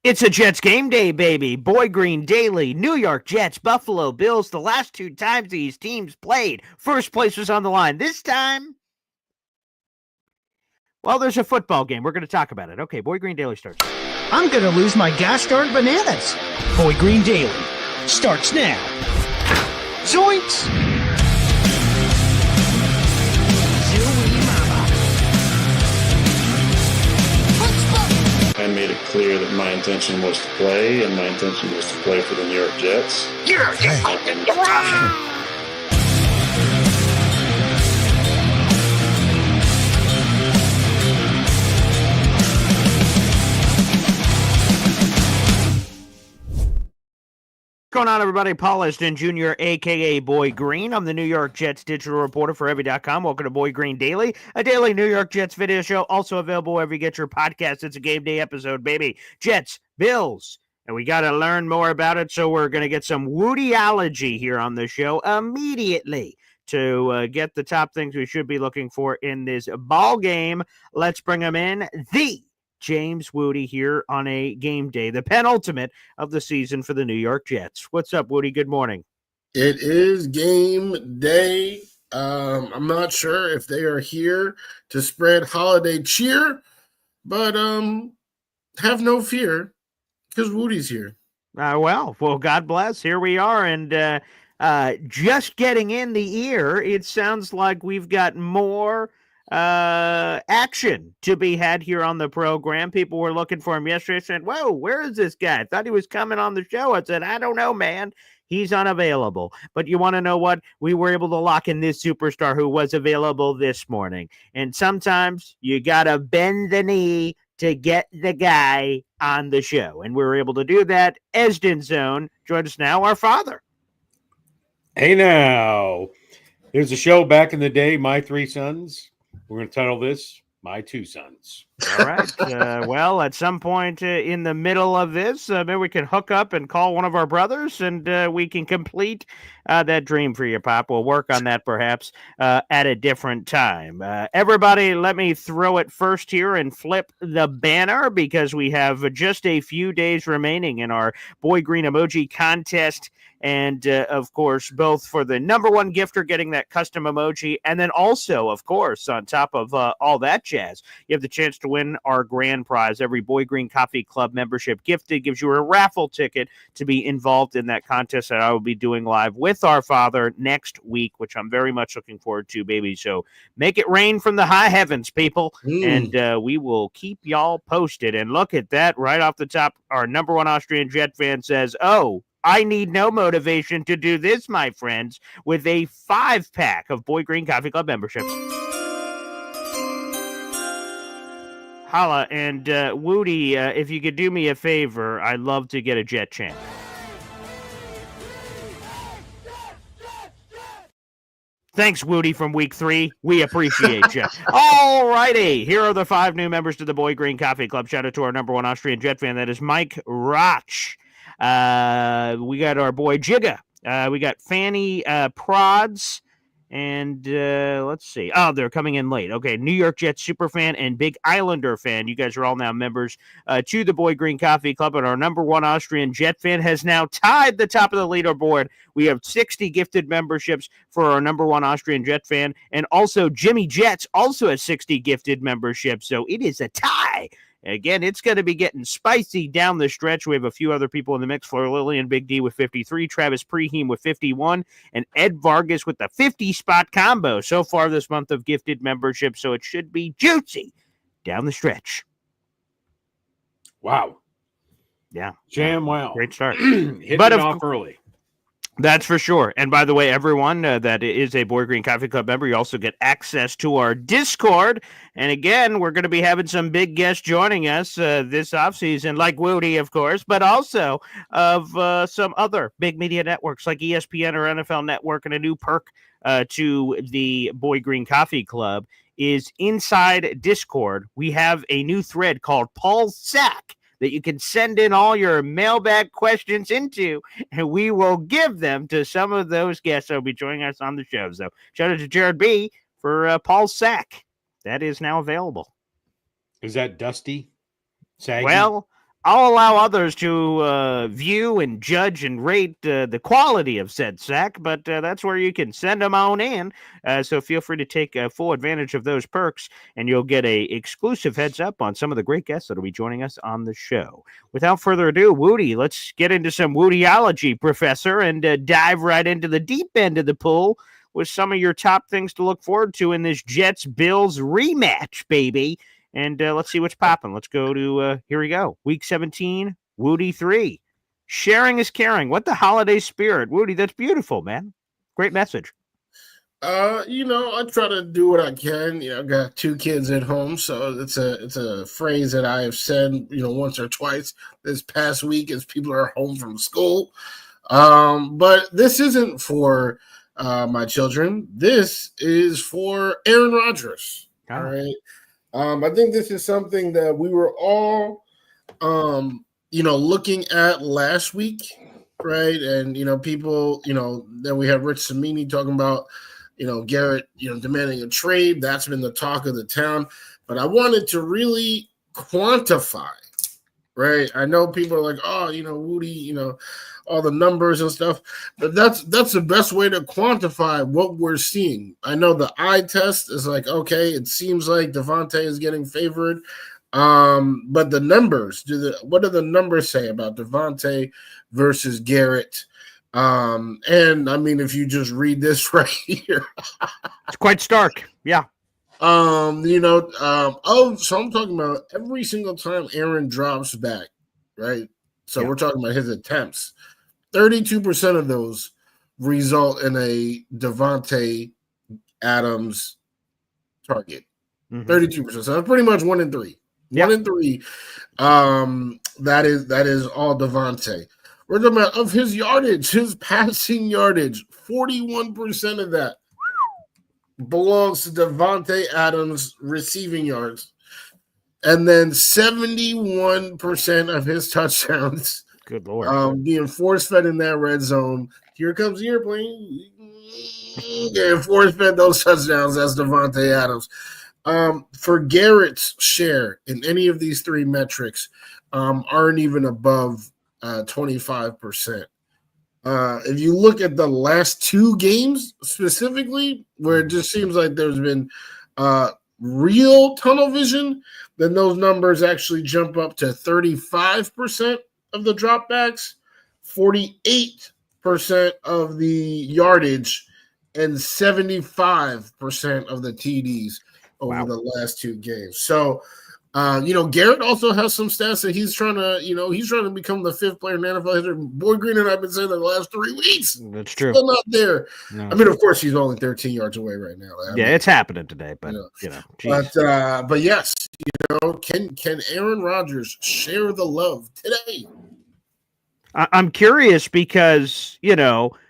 It's a Jets game day, baby. Boy Green Daily, New York Jets, Buffalo Bills. The last two times these teams played, first place was on the line. This time, well, there's a football game. We're going to talk about it. Okay, Boy Green Daily starts. I'm going to lose my gas-darned bananas. Boy Green Daily starts now. Zoinks! I made it clear that my intention was to play, and my intention was to play for the New York Jets. What's going on, everybody? Paul Eston Jr., a.k.a. Boy Green. I'm the New York Jets digital reporter for Every.com. Welcome to Boy Green Daily, a daily New York Jets video show, also available wherever you get your podcast. It's a game day episode, baby. Jets, Bills, and we got to learn more about it, so we're going to get some Wudiology here on the show immediately to get the top things we should be looking for in this ball game. Let's bring them in. The James Wudi here on a game day, the penultimate of the season for the New York Jets. What's up, Wudi? Good morning. It is game day. I'm not sure if they are here to spread holiday cheer, but have no fear because Wudi's here. Well, God bless. Here we are, and just getting in the ear, it sounds like we've got more action to be had here on the program. People were looking for him yesterday, said, whoa, where is this guy? I thought he was coming on the show. I said, I don't know, man. He's unavailable. But you want to know what? We were able to lock in this superstar who was available this morning. And sometimes you got to bend the knee to get the guy on the show. And we were able to do that. Esden Zone joins us now, our father. Hey now, there's a show back in the day, My Three Sons. We're going to title this My Two Sons. All right. Well, at some point in the middle of this, maybe we can hook up and call one of our brothers, and we can complete that dream for you, Pop. We'll work on that perhaps at a different time. Everybody, let me throw it first here and flip the banner because we have just a few days remaining in our Boy Green emoji contest. And, of course, both for the number one gifter getting that custom emoji, and then also, of course, on top of all that jazz, you have the chance to win our grand prize. Every Boy Green Coffee Club membership gifted gives you a raffle ticket to be involved in that contest that I will be doing live with our father next week, which I'm very much looking forward to, baby. So make it rain from the high heavens, people, and we will keep y'all posted. And look at that right off the top. Our number one Austrian Jet fan says, oh, I need no motivation to do this, my friends, with a 5-pack of Boy Green Coffee Club memberships. Holla, and Wudi, if you could do me a favor, I'd love to get a Jet chant. Thanks, Wudi from week 3. We appreciate you. All righty. Here are the 5 new members to the Boy Green Coffee Club. Shout out to our number one Austrian Jet fan. That is Mike Roch. We got our boy Jigga. We got Fanny Prods. And let's see. Oh, they're coming in late. Okay, New York Jets super fan and Big Islander fan. You guys are all now members to the Boy Green Coffee Club. And our number one Austrian Jet fan has now tied the top of the leaderboard. We have 60 gifted memberships for our number one Austrian Jet fan. And also Jimmy Jets also has 60 gifted memberships. So it is a tie. Again, it's going to be getting spicy down the stretch. We have a few other people in the mix. Fleur Lillian, Big D with 53, Travis Preheim with 51, and Ed Vargas with the 50-spot combo so far this month of gifted membership. So it should be juicy down the stretch. Wow. Yeah. Jam wow. Great start. Hitting it off early. That's for sure. And by the way, everyone that is a Boy Green Coffee Club member, you also get access to our Discord. And again, we're going to be having some big guests joining us this offseason, like Wudi, of course, but also of some other big media networks like ESPN or NFL Network. And a new perk to the Boy Green Coffee Club is inside Discord. We have a new thread called Paul's Sack that you can send in all your mailbag questions into, and we will give them to some of those guests that will be joining us on the show. So shout out to Jared B. for Paul's Sack. That is now available. Is that Dusty? Saggy? Well, I'll allow others to view and judge and rate the quality of said sack, but that's where you can send them on in. So feel free to take full advantage of those perks, and you'll get a exclusive heads up on some of the great guests that will be joining us on the show. Without further ado, Wudi, let's get into some Wudiology, Professor, and dive right into the deep end of the pool with some of your top things to look forward to in this Jets-Bills rematch, baby. And let's see what's popping. Let's go to, here we go, Week 17, Wudi 3. Sharing is caring. What the holiday spirit. Wudi, that's beautiful, man. Great message. I try to do what I can. I've got 2 kids at home, so it's a phrase that I have said, once or twice this past week as people are home from school. But this isn't for my children. This is for Aaron Rodgers. Oh. All right. I think this is something that we were all, looking at last week, right? And, people, that we have Rich Samini talking about, Garrett, demanding a trade. That's been the talk of the town. But I wanted to really quantify, right? I know people are like, oh, Wudi, all the numbers and stuff, but that's the best way to quantify what we're seeing. I know the eye test is like, okay, it seems like Devontae is getting favored, but the numbers, what do the numbers say about Devontae versus Garrett? And I mean, if you just read this right here, it's quite stark. Yeah. So I'm talking about every single time Aaron drops back, right? So We're talking about his attempts. 32% of those result in a Devontae Adams target. 32%. So that's pretty much 1 in 3. Yeah. 1 in 3. That is all Devontae. We're talking about of his yardage, his passing yardage. 41% of that belongs to Devontae Adams' receiving yards. And then 71% of his touchdowns, good Lord, being force-fed in that red zone. Here comes the airplane. Yeah, force-fed those touchdowns. That's Devontae Adams. For Garrett's share in any of these 3 metrics, aren't even above 25%. If you look at the last 2 games specifically, where it just seems like there's been real tunnel vision, then those numbers actually jump up to 35% of the dropbacks, 48% of the yardage, and 75% of the TDs over the last 2 games. So, Garrett also has some stats that he's trying to become the 5th player in the NFL history. Boy Green and I have been saying that the last 3 weeks. That's true. Still not there. No. I mean, of course, he's only 13 yards away right now. It's happening today, but but yes, can Aaron Rodgers share the love today? I'm curious because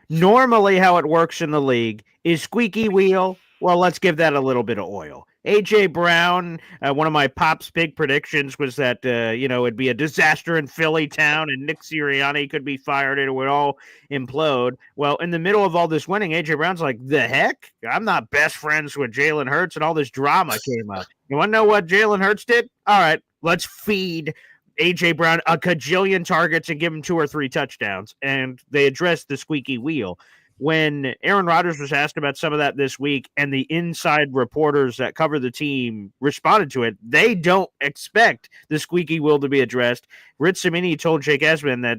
normally how it works in the league is squeaky wheel. Well, let's give that a little bit of oil. A.J. Brown, one of my Pop's big predictions was that, it'd be a disaster in Philly town and Nick Sirianni could be fired and it would all implode. Well, in the middle of all this winning, A.J. Brown's like, the heck? I'm not best friends with Jalen Hurts, and all this drama came up. You want to know what Jalen Hurts did? All right, let's feed A.J. Brown a cajillion targets and give him 2 or 3 touchdowns. And they addressed the squeaky wheel. When Aaron Rodgers was asked about some of that this week and the inside reporters that cover the team responded to it, they don't expect the squeaky wheel to be addressed. Rich Samini told Jake Esmond that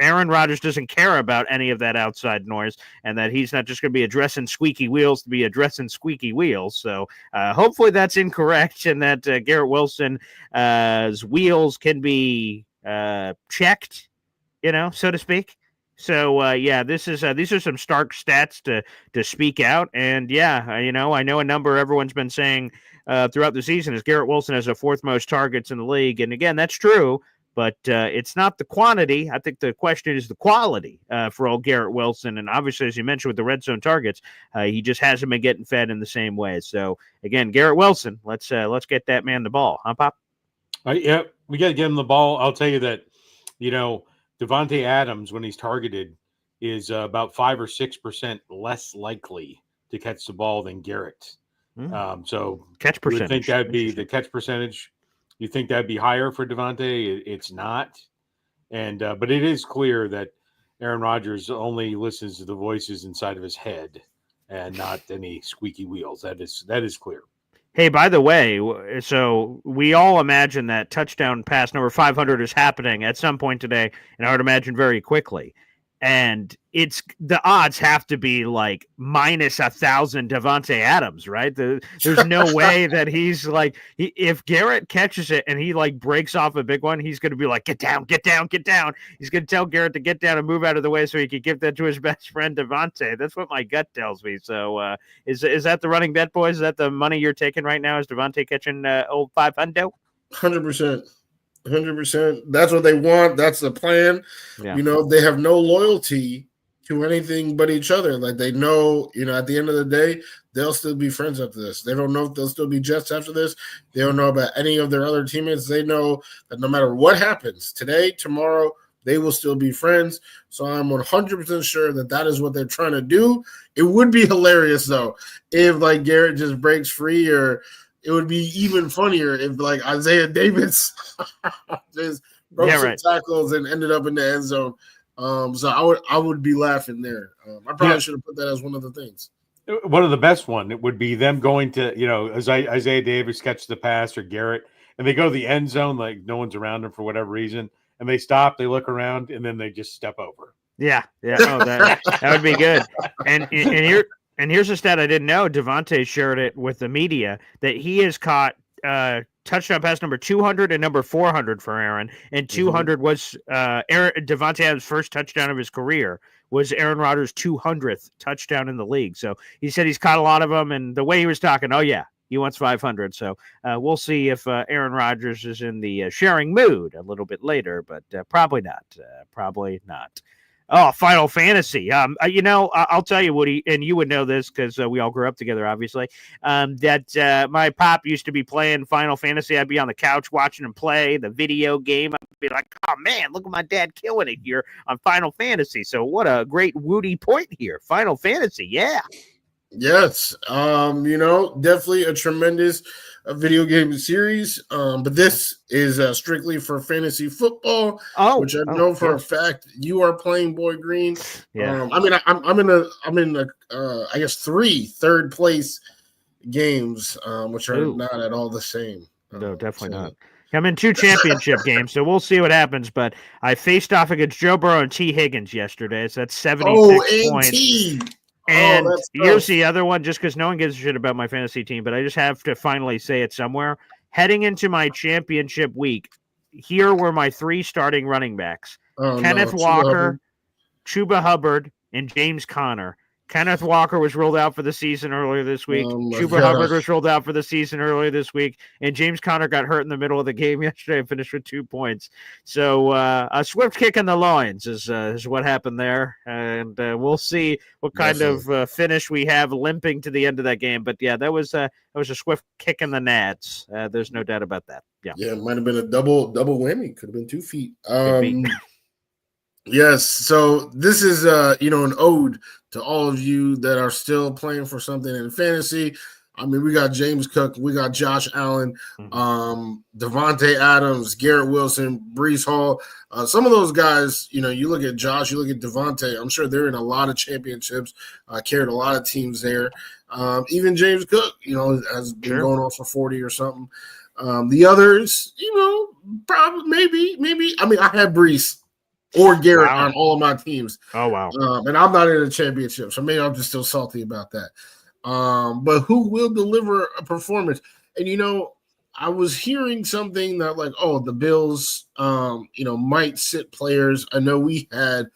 Aaron Rodgers doesn't care about any of that outside noise and that he's not just going to be addressing squeaky wheels to be addressing squeaky wheels. So hopefully that's incorrect and that Garrett Wilson's wheels can be checked, so to speak. So these are some stark stats to speak out, and I know a number everyone's been saying throughout the season is Garrett Wilson has the 4th most targets in the league, and again that's true, but it's not the quantity. I think the question is the quality for old Garrett Wilson, and obviously as you mentioned with the red zone targets, he just hasn't been getting fed in the same way. So again, Garrett Wilson, let's get that man the ball, huh, Pop? Yeah, we got to get him the ball. I'll tell you that, Devontae Adams, when he's targeted, is about 5 or 6% less likely to catch the ball than Garrett. So catch percentage. You would think that'd be the catch percentage. You think that'd be higher for Devontae? It's not. And but it is clear that Aaron Rodgers only listens to the voices inside of his head and not any squeaky wheels. That is clear. Hey, by the way, so we all imagine that touchdown pass number 500 is happening at some point today, and I would imagine very quickly. And the odds have to be like minus 1,000 Davante Adams, right? There's no way that he's like, if Garrett catches it and he like breaks off a big one, he's going to be like, get down, get down, get down. He's going to tell Garrett to get down and move out of the way so he can give that to his best friend Davante. That's what my gut tells me. So is that the running bet, boys? Is that the money you're taking right now? Is Davante catching old 500? 100%. 100%. That's what they want. That's the plan. Yeah. They have no loyalty to anything but each other. Like they know, at the end of the day, they'll still be friends after this. They don't know if they'll still be Jets after this. They don't know about any of their other teammates. They know that no matter what happens today, tomorrow, they will still be friends. So I'm 100% sure that is what they're trying to do. It would be hilarious though if like Garrett just breaks free, or it would be even funnier if like Isaiah Davis just broke some tackles and ended up in the end zone. So I would be laughing there. I probably should have put that as one of the things. One of the best one, it would be them going to, as Isaiah Davis catches the pass or Garrett, and they go to the end zone, like no one's around them for whatever reason, and they stop, they look around, and then they just step over. Yeah. Oh, that would be good. And here's a stat I didn't know. Devontae shared it with the media that he has caught touchdown pass number 200 and number 400 for Aaron. And 200 was Devontae Adams' first touchdown of his career. Was Aaron Rodgers' 200th touchdown in the league. So he said he's caught a lot of them. And the way he was talking, oh, yeah, he wants 500. So we'll see if Aaron Rodgers is in the sharing mood a little bit later, but probably not. Probably not. Oh, Final Fantasy. I'll tell you, Woody, and you would know this because we all grew up together, obviously, that my pop used to be playing Final Fantasy. I'd be on the couch watching him play the video game. I'd be like, oh, man, look at my dad killing it here on Final Fantasy. So what a great Woody point here. Final Fantasy, yeah. Yes. Definitely a tremendous video game series. But this is strictly for fantasy football, which I know for a fact you are playing, Boy Green. Yeah. I'm in I guess 3 third place games, which are not at all the same. No, definitely not. I'm in 2 championship games, so we'll see what happens. But I faced off against Joe Burrow and T. Higgins yesterday, so that's 76 points. And here's the other one, just because no one gives a shit about my fantasy team, but I just have to finally say it somewhere. Heading into my championship week, here were my 3 starting running backs. Kenneth Walker, Chuba Hubbard, and James Conner. Kenneth Walker was ruled out for the season earlier this week. Chuba Hubbard was ruled out for the season earlier this week. And James Conner got hurt in the middle of the game yesterday and finished with 2 points. So a swift kick in the loins is what happened there. And we'll see what kind of finish we have limping to the end of that game. But, yeah, that was a swift kick in the nads. There's no doubt about that. Yeah, it might have been a double whammy. Could have been 2 feet. Yes, so this is an ode to all of you that are still playing for something in fantasy. I mean, we got James Cook, we got Josh Allen, Devontae Adams, Garrett Wilson, Breece Hall. Some of those guys, you look at Josh, you look at Devontae, I'm sure they're in a lot of championships, carried a lot of teams there. Even James Cook, has been going on for 40 or something. The others, probably maybe. I mean, I had Breece or Garrett on all of my teams. Oh, wow. And I'm not in a championship, so maybe I'm just still salty about that. But who will deliver a performance? And, I was hearing something that like, the Bills, might sit players. I know we had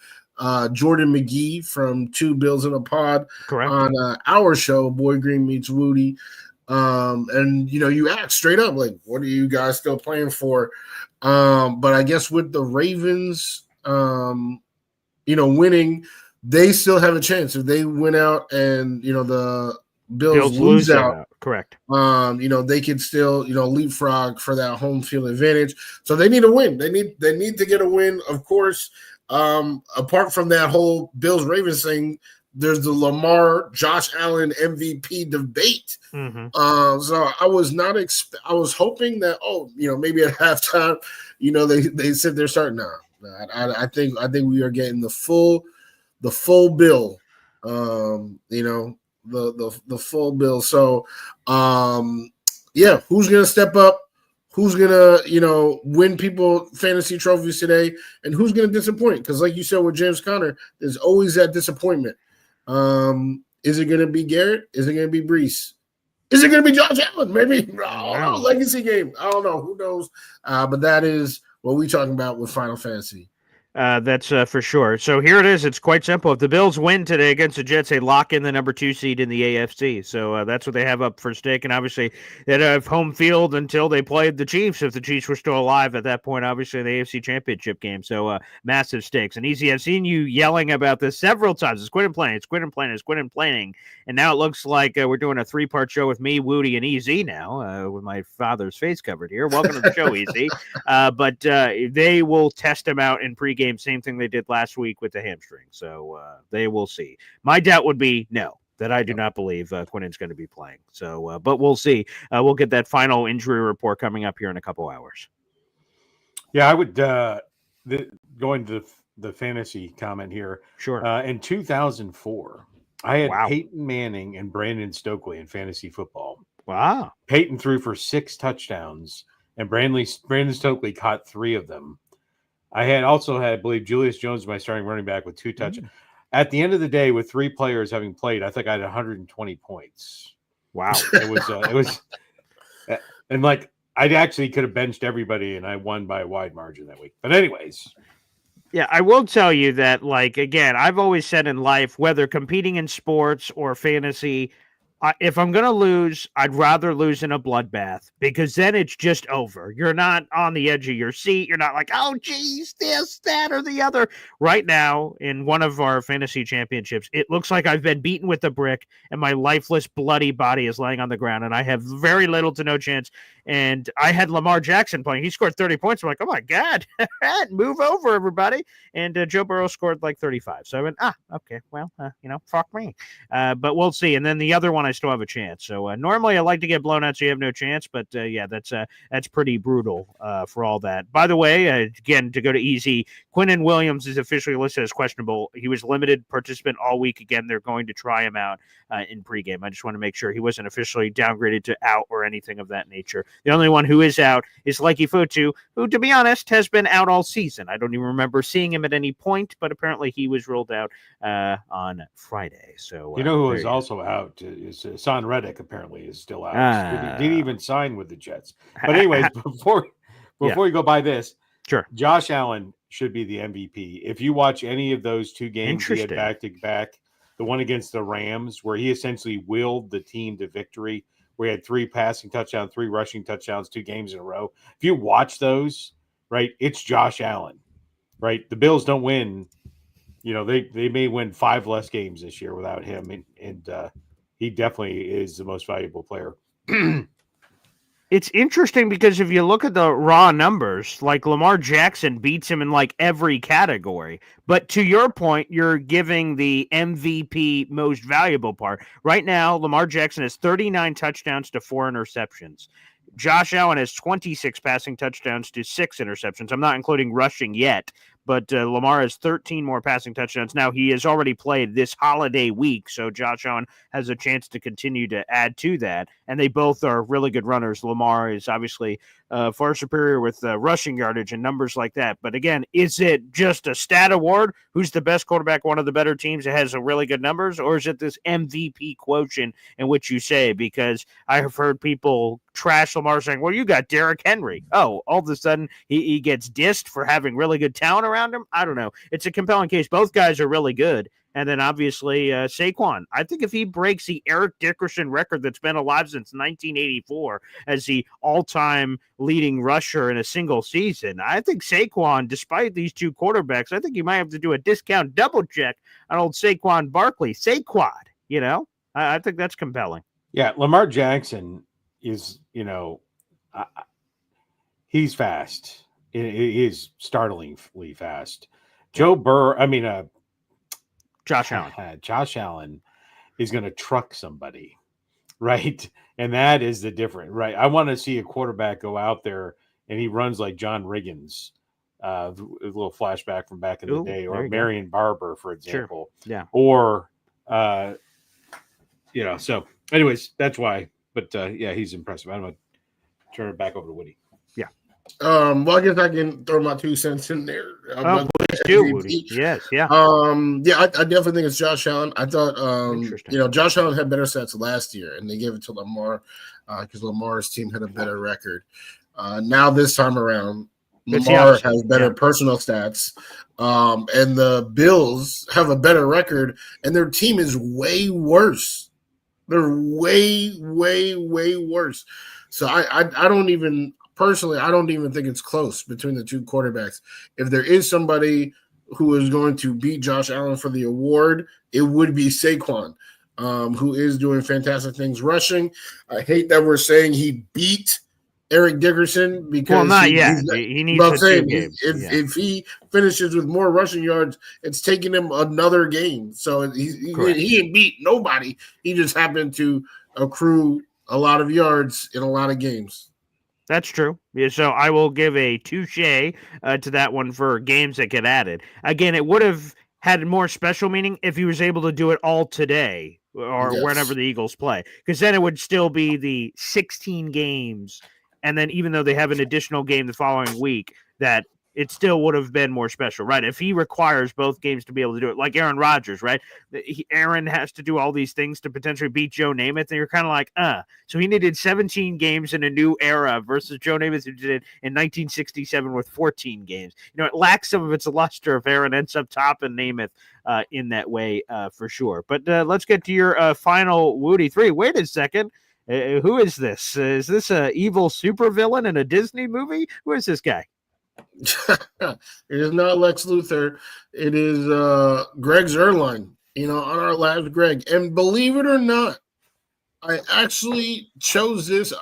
Jordan McGee from 2 Bills in a Pod on our show, Boy Green Meets Wudi. And, you asked straight up, like, what are you guys still playing for? But I guess with the Ravens winning, they still have a chance. If they win out and, the Bills lose out, correct. They could still, leapfrog for that home field advantage. So they need a win. They need to get a win, of course. Apart from that whole Bills Ravens thing, there's the Lamar Josh Allen MVP debate. Mm-hmm. So I was not I was hoping that maybe at halftime, they said they're starting now. I think we are getting the full bill. The full bill. So who's gonna step up? Who's gonna, win people fantasy trophies today, and who's gonna disappoint? Because, like you said with James Conner, there's always that disappointment. Is it gonna be Garrett? Is it gonna be Brees? Is it gonna be Josh Allen? Maybe legacy game. I don't know. Who knows? But that is what we're talking about with Final Fantasy. That's for sure. So here it is. It's quite simple. If the Bills win today against the Jets, they lock in the number 2 seed in the AFC. So that's what they have up for stake. And obviously, they'd have home field until they played the Chiefs, if the Chiefs were still alive at that point, obviously, in the AFC Championship game. So massive stakes. And Easy, I've seen you yelling about this several times. It's quit and playing. It's quit and playing. It's quit and playing. And now it looks like we're doing a 3-part show with me, Wudi, and Easy now, with my father's face covered here. Welcome to the show, Easy. But they will test him out in pregame. Same thing they did last week with the hamstring. So they will see. My doubt would be no, that I do not believe Quinnen's going to be playing. So, but we'll see. We'll get that final injury report coming up here in a couple hours. Yeah, I would going to the fantasy comment here. Sure. In 2004, I had Wow. Peyton Manning and Brandon Stokely in fantasy football. Wow. Peyton threw for 6 touchdowns, and Brandon Stokely caught 3 of them. I also had, I believe, Julius Jones, my starting running back, with 2 touchdowns. At the end of the day, with 3 players having played, I think I had 120 points. Wow. It was, and like I actually could have benched everybody, and I won by a wide margin that week. But anyways. Yeah, I will tell you that, like, again, I've always said in life, whether competing in sports or fantasy, if I'm going to lose, I'd rather lose in a bloodbath, because then it's just over. You're not on the edge of your seat. You're not like, oh, geez, this, that, or the other. Right now, in one of our fantasy championships, it looks like I've been beaten with a brick, and my lifeless, bloody body is laying on the ground, and I have very little to no chance. And I had Lamar Jackson playing. He scored 30 points. I'm like, oh, my God, move over, everybody. And Joe Burrow scored like 35. So I went, okay, well, fuck me. But we'll see. And then the other one, I still have a chance. So normally I like to get blown out so you have no chance. But, that's pretty brutal for all that. By the way, again, to go to easy, Quinnen Williams is officially listed as questionable. He was limited participant all week. Again, they're going to try him out in pregame. I just want to make sure he wasn't officially downgraded to out or anything of that nature. The only one who is out is Lekey Fotu, who, to be honest, has been out all season. I don't even remember seeing him at any point, but apparently he was ruled out on Friday. So who is also out is Son Reddick. Apparently is still out. Didn't even sign with the Jets. But anyways, before you go by this, sure, Josh Allen should be the MVP. If you watch any of those 2 games he had back to back, the one against the Rams, where he essentially willed the team to victory, where he had 3 passing touchdowns, 3 rushing touchdowns, 2 games in a row. If you watch those, right, it's Josh Allen, right? The Bills don't win. They may win 5 less games this year without him, and he definitely is the most valuable player. It's interesting because if you look at the raw numbers, like Lamar Jackson beats him in like every category. But to your point, you're giving the MVP most valuable part. Right now, Lamar Jackson has 39 touchdowns to 4 interceptions. Josh Allen has 26 passing touchdowns to 6 interceptions. I'm not including rushing yet, but Lamar has 13 more passing touchdowns. Now, he has already played this holiday week, so Josh Allen has a chance to continue to add to that, and they both are really good runners. Lamar is obviously far superior with rushing yardage and numbers like that. But again, is it just a stat award? Who's the best quarterback, one of the better teams that has really good numbers? Or is it this MVP quotient in which you say? Because I have heard people trash Lamar saying, well, you got Derrick Henry. Oh, all of a sudden he gets dissed for having really good talent around him? I don't know. It's a compelling case. Both guys are really good. And then obviously Saquon. I think if he breaks the Eric Dickerson record that's been alive since 1984 as the all-time leading rusher in a single season, I think Saquon, despite these 2 quarterbacks, I think you might have to do a discount double check on old Saquon Barkley. Saquad, I think that's compelling. Yeah, Lamar Jackson is, he's fast. He is startlingly fast. Joe Burrow, Josh Allen. Josh Allen is going to truck somebody, right? And that is the difference, right? I want to see a quarterback go out there and he runs like John Riggins, a little flashback from back in the day, or Marion Barber, for example. Sure. Yeah. Or, so anyways, that's why. But yeah, he's impressive. I'm going to turn it back over to Woody. Yeah. Well, I guess I can throw my 2 cents in there. Please do, Woody. Yes, yeah. Yeah, I definitely think it's Josh Allen. I thought, Interesting. Josh Allen had better stats last year, and they gave it to Lamar because Lamar's team had a better record. Now this time around, Lamar has better personal stats, and the Bills have a better record, and their team is way worse. They're way, way, way worse. So I don't even personally, I don't even think it's close between the two quarterbacks. If there is somebody who is going to beat Josh Allen for the award, it would be Saquon, who is doing fantastic things rushing. I hate that we're saying he beat Eric Dickerson because not yet. He needs to saying games. If he finishes with more rushing yards, it's taking him another game. So he didn't beat nobody. He just happened to accrue a lot of yards in a lot of games. That's true. Yeah, so I will give a touche to that one for games that get added. Again, it would have had more special meaning if he was able to do it all today or whenever the Eagles play, because then it would still be the 16 games. And then even though they have an additional game the following week, that it still would have been more special, right? If he requires both games to be able to do it, like Aaron Rodgers, right? Aaron has to do all these things to potentially beat Joe Namath, and you're kind of like, So he needed 17 games in a new era versus Joe Namath, who did it in 1967 with 14 games. It lacks some of its luster if Aaron ends up topping Namath in that way for sure. But let's get to your final Woody 3. Wait a second. Who is this? Is this an evil supervillain in a Disney movie? Who is this guy? It is not Lex Luthor. It is Greg Zuerlein, on our last Greg. And believe it or not, I actually chose this.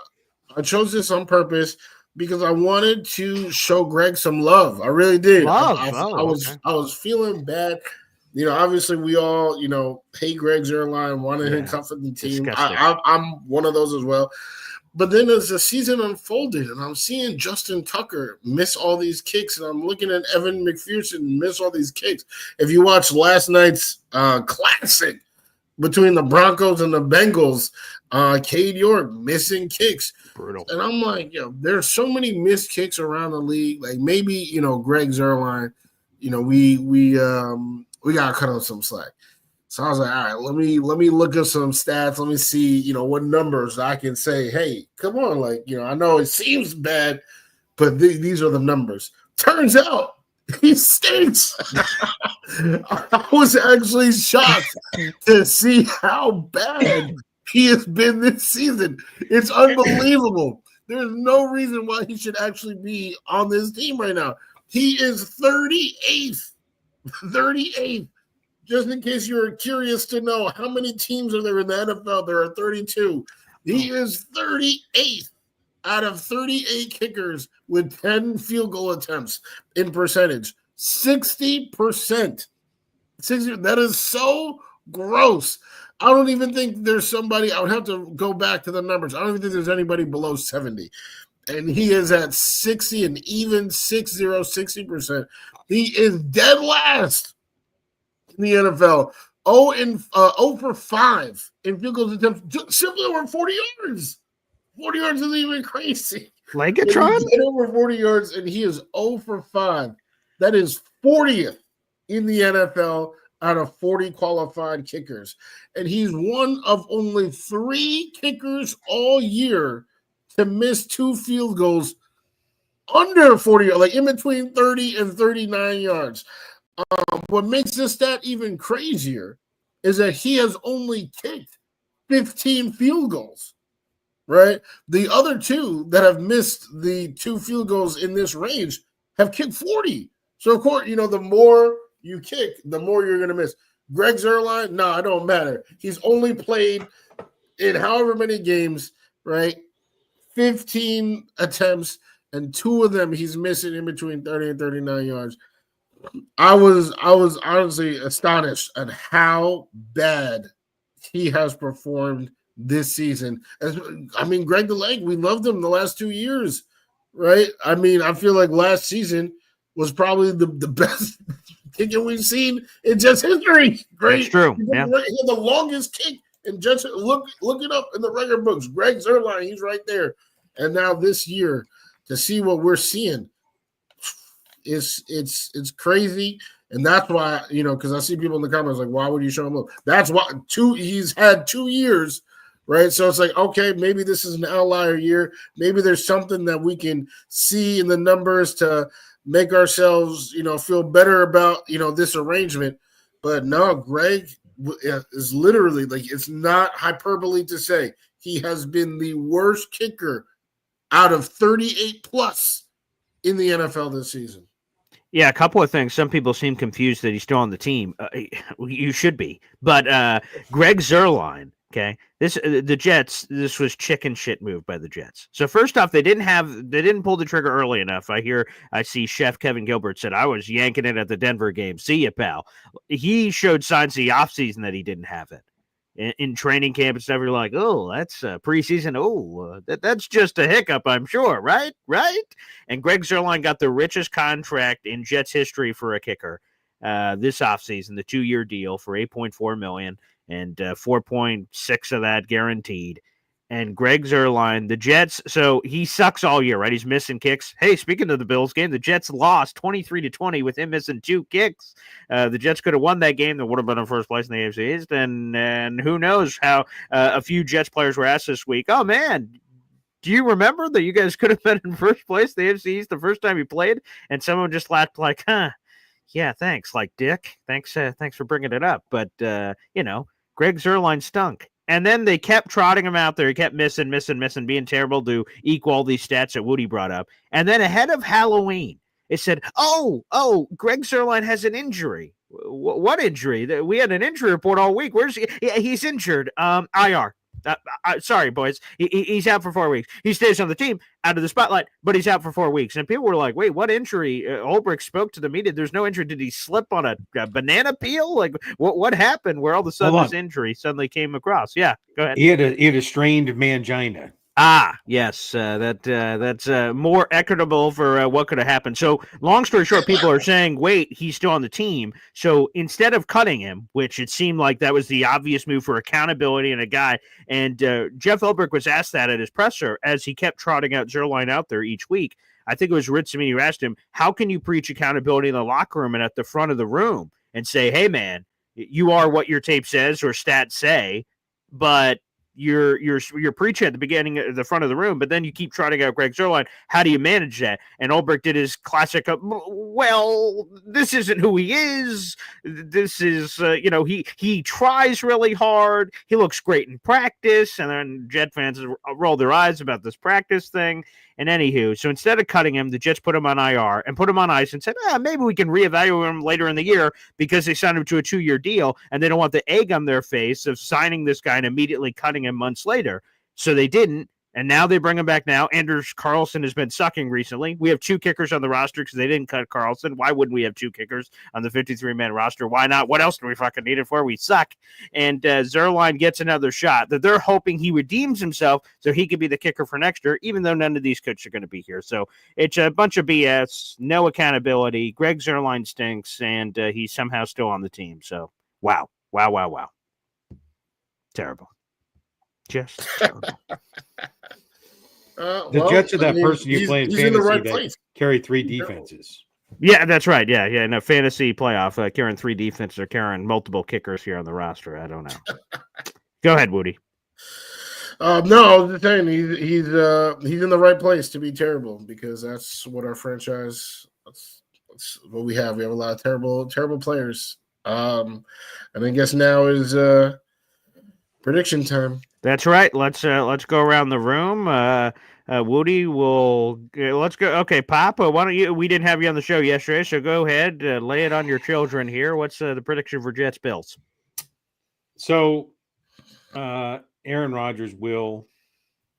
I chose this on purpose because I wanted to show Greg some love. I really did. I was feeling bad. Obviously we all, hate Greg Zuerlein, wanted him to comfort the team. I'm one of those as well. But then as the season unfolded and I'm seeing Justin Tucker miss all these kicks and I'm looking at Evan McPherson miss all these kicks. If you watch last night's classic between the Broncos and the Bengals, Cade York missing kicks. Brutal. And I'm like, there's so many missed kicks around the league. Like maybe, Greg Zuerlein, we got to cut on some slack. So I was like, all right, let me look at some stats. Let me see, what numbers I can say, hey, come on. Like, I know it seems bad, but these are the numbers. Turns out he stinks. I was actually shocked to see how bad he has been this season. It's unbelievable. There's no reason why he should actually be on this team right now. He is 38th. 38th. Just in case you're curious to know how many teams are there in the NFL, there are 32. He is 38th out of 38 kickers with 10 field goal attempts in percentage. 60%. 60. That is so gross. I don't even think there's somebody, I would have to go back to the numbers. I don't even think there's anybody below 70. And he is at 60 and even 60%. He is dead last in the NFL. 0 for 5 in field goals attempts, simply over 40 yards. 40 yards isn't even crazy. Legatron? Over 40 yards, and he is 0 for 5. That is 40th in the NFL out of 40 qualified kickers. And he's one of only 3 kickers all year to miss 2 field goals under 40, like in between 30 and 39 yards. What makes this stat even crazier is that he has only kicked 15 field goals, right? The other 2 that have missed the 2 field goals in this range have kicked 40. So, of course, the more you kick, the more you're going to miss. Greg Zuerlein, it don't matter. He's only played in however many games, right? 15 attempts, and 2 of them he's missing in between 30 and 39 yards. I was honestly astonished at how bad he has performed this season. I mean, Greg the Leg, we loved him the last 2 years, right? I mean, I feel like last season was probably the best kicking we've seen in Jets history. Great. That's true. He Yeah. had the longest kick in Jets. Look it up in the record books. Greg Zuerlein, he's right there. And now this year, to see what we're seeing, it's crazy. And that's why, because I see people in the comments like, why would you show him up? That's why he's had 2 years, right? So it's like, okay, maybe this is an outlier year. Maybe there's something that we can see in the numbers to make ourselves, feel better about, this arrangement. But no, Greg is literally, like, it's not hyperbole to say he has been the worst kicker out of 38 plus in the NFL this season. Yeah, a couple of things. Some people seem confused that he's still on the team. You should be. But Greg Zuerlein, okay, the Jets, this was chicken shit move by the Jets. So first off, they didn't pull the trigger early enough. I see Chef Kevin Gilbert said, I was yanking it at the Denver game. See ya, pal. He showed signs the offseason that he didn't have it. In training camp and stuff, you're like, oh, that's preseason. Oh, that's just a hiccup, I'm sure, right? And Greg Zuerlein got the richest contract in Jets history for a kicker this offseason, the 2-year deal for $8.4 million and 4.6 of that guaranteed. And Greg Zuerlein, the Jets, so he sucks all year, right? He's missing kicks. Hey, speaking of the Bills game, the Jets lost 23-20 with him missing 2 kicks. The Jets could have won that game. They would have been in first place in the AFC East. And who knows how a few Jets players were asked this week, oh, man, do you remember that you guys could have been in first place in the AFC East the first time you played? And someone just laughed like, yeah, thanks, like Dick. Thanks for bringing it up. But, Greg Zuerlein stunk. And then they kept trotting him out there. He kept missing, being terrible to equal these stats that Wudi brought up. And then ahead of Halloween, it said, oh, Greg Zuerlein has an injury. What injury? We had an injury report all week. Where's he? Yeah, he's injured. IR. Sorry, boys. He's out for 4 weeks. He stays on the team, out of the spotlight, but he's out for 4 weeks. And people were like, wait, what injury? Ulbrich spoke to the media. There's no injury. Did he slip on a banana peel? Like, what happened where all of a sudden this injury suddenly came across? Yeah, go ahead. He had a strained mangina. Yes, that's more equitable for what could have happened. So, long story short, people are saying, wait, he's still on the team. So, instead of cutting him, which it seemed like that was the obvious move for accountability and a guy, and Jeff Ulbrich was asked that at his presser as he kept trotting out Zuerlein out there each week. I think it was Ritzman who asked him, how can you preach accountability in the locker room and at the front of the room and say, hey, man, you are what your tape says or stats say, but you're preaching at the beginning of the front of the room, but then you keep trotting out Greg Zuerlein. How do you manage that? And Ulbrich did his classic, well, this isn't who he is. This is, he tries really hard. He looks great in practice. And then Jet fans roll their eyes about this practice thing. And anywho, so instead of cutting him, the Jets put him on IR and put him on ice and said, maybe we can reevaluate him later in the year because they signed him to a 2-year deal and they don't want the egg on their face of signing this guy and immediately cutting him months later. So they didn't. And now they bring him back now. Anders Carlson has been sucking recently. We have 2 kickers on the roster because they didn't cut Carlson. Why wouldn't we have 2 kickers on the 53-man roster? Why not? What else do we fucking need it for? We suck. And Zuerlein gets another shot that they're hoping he redeems himself so he could be the kicker for next year, even though none of these coaches are going to be here. So it's a bunch of BS, no accountability. Greg Zuerlein stinks, and he's somehow still on the team. So, wow. Terrible. Just terrible. The Jets are that person you play in fantasy right that carry 3 defenses. Yeah, that's right. Yeah. In a fantasy playoff, carrying 3 defenses or carrying multiple kickers here on the roster. I don't know. Go ahead, Wudi. No, I was just saying he's in the right place to be terrible because that's what our franchise. That's what we have. We have a lot of terrible players. And I guess now is prediction time. That's right. Let's go around the room. Wudi will let's go. Okay, Papa, why don't you? We didn't have you on the show yesterday, so go ahead, lay it on your children here. What's the prediction for Jets Bills? So, Aaron Rodgers will,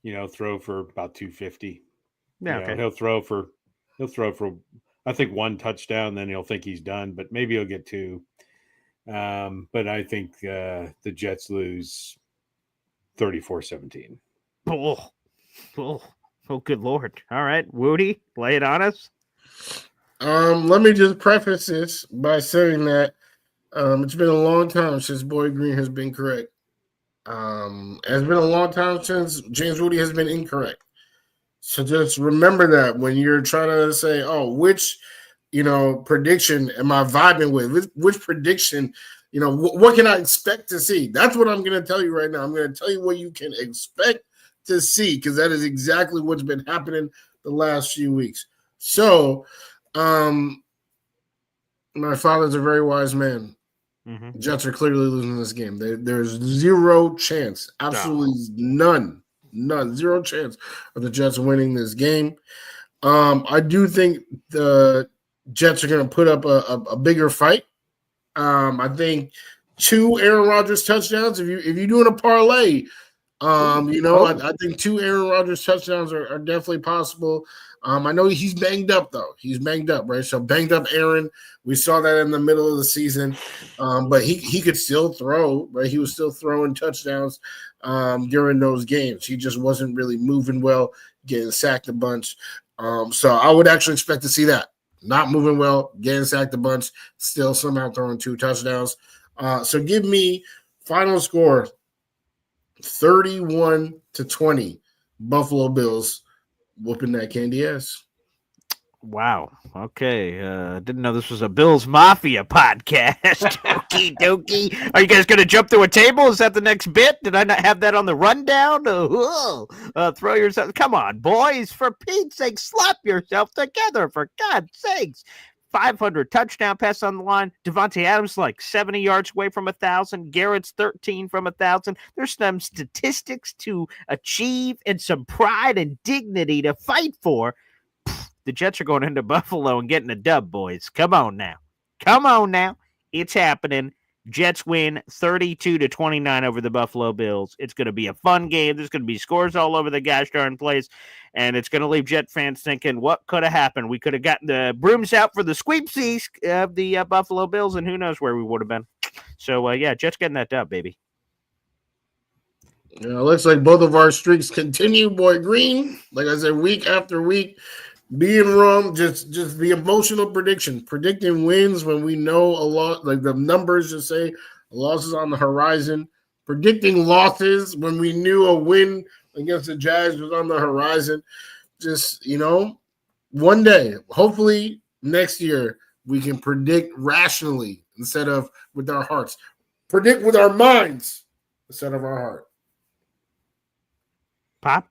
throw for about 250. Yeah, okay. He'll throw for I think 1 touchdown, then he'll think he's done, but maybe he'll get 2. But I think the Jets lose 34-17. Oh, oh, good Lord. All right, Wudi, lay it on us. Let me just preface this by saying that it's been a long time since Boy Green has been correct. It's been a long time since James Wudi has been incorrect. So just remember that when you're trying to say, oh, which, prediction am I vibing with? Which prediction, what can I expect to see? That's what I'm going to tell you right now. I'm going to tell you what you can expect to see, because that is exactly what's been happening the last few weeks. So, my father's a very wise man. Mm-hmm. Jets are clearly losing this game. There's zero chance, absolutely none, zero chance of the Jets winning this game. I do think the Jets are going to put up a bigger fight. I think 2 Aaron Rodgers touchdowns. If you're doing a parlay, I think 2 Aaron Rodgers touchdowns are definitely possible. I know he's banged up, though. He's banged up, right? So banged up Aaron. We saw that in the middle of the season. But he could still throw, right? He was still throwing touchdowns during those games. He just wasn't really moving well, getting sacked a bunch. So I would actually expect to see that. Not moving well, getting sacked a bunch, still somehow throwing 2 touchdowns. So give me final score 31-20. Buffalo Bills whooping that candy ass. Wow. Okay. Didn't know this was a Bills Mafia podcast. Okie dokie. Are you guys going to jump through a table? Is that the next bit? Did I not have that on the rundown? Throw yourself. Come on, boys. For Pete's sake, slap yourself together. For God's sakes. 500 touchdown pass on the line. Devontae Adams like 70 yards away from 1,000. Garrett's 13 from 1,000. There's some statistics to achieve and some pride and dignity to fight for. The Jets are going into Buffalo and getting a dub, boys. Come on now. It's happening. Jets win 32-29 over the Buffalo Bills. It's going to be a fun game. There's going to be scores all over the gosh darn place, and it's going to leave Jet fans thinking, what could have happened? We could have gotten the brooms out for the sweepsies of the Buffalo Bills, and who knows where we would have been. So, Jets getting that dub, baby. Yeah, looks like both of our streaks continue, Boy Green. Like I said, week after week, being wrong, just the emotional predicting wins when we know a lot, like the numbers just say a loss is on the horizon, predicting losses when we knew a win against the Jags was on the horizon. Just, one day, hopefully next year, we can predict rationally instead of with our hearts. Predict with our minds instead of our heart. Pop?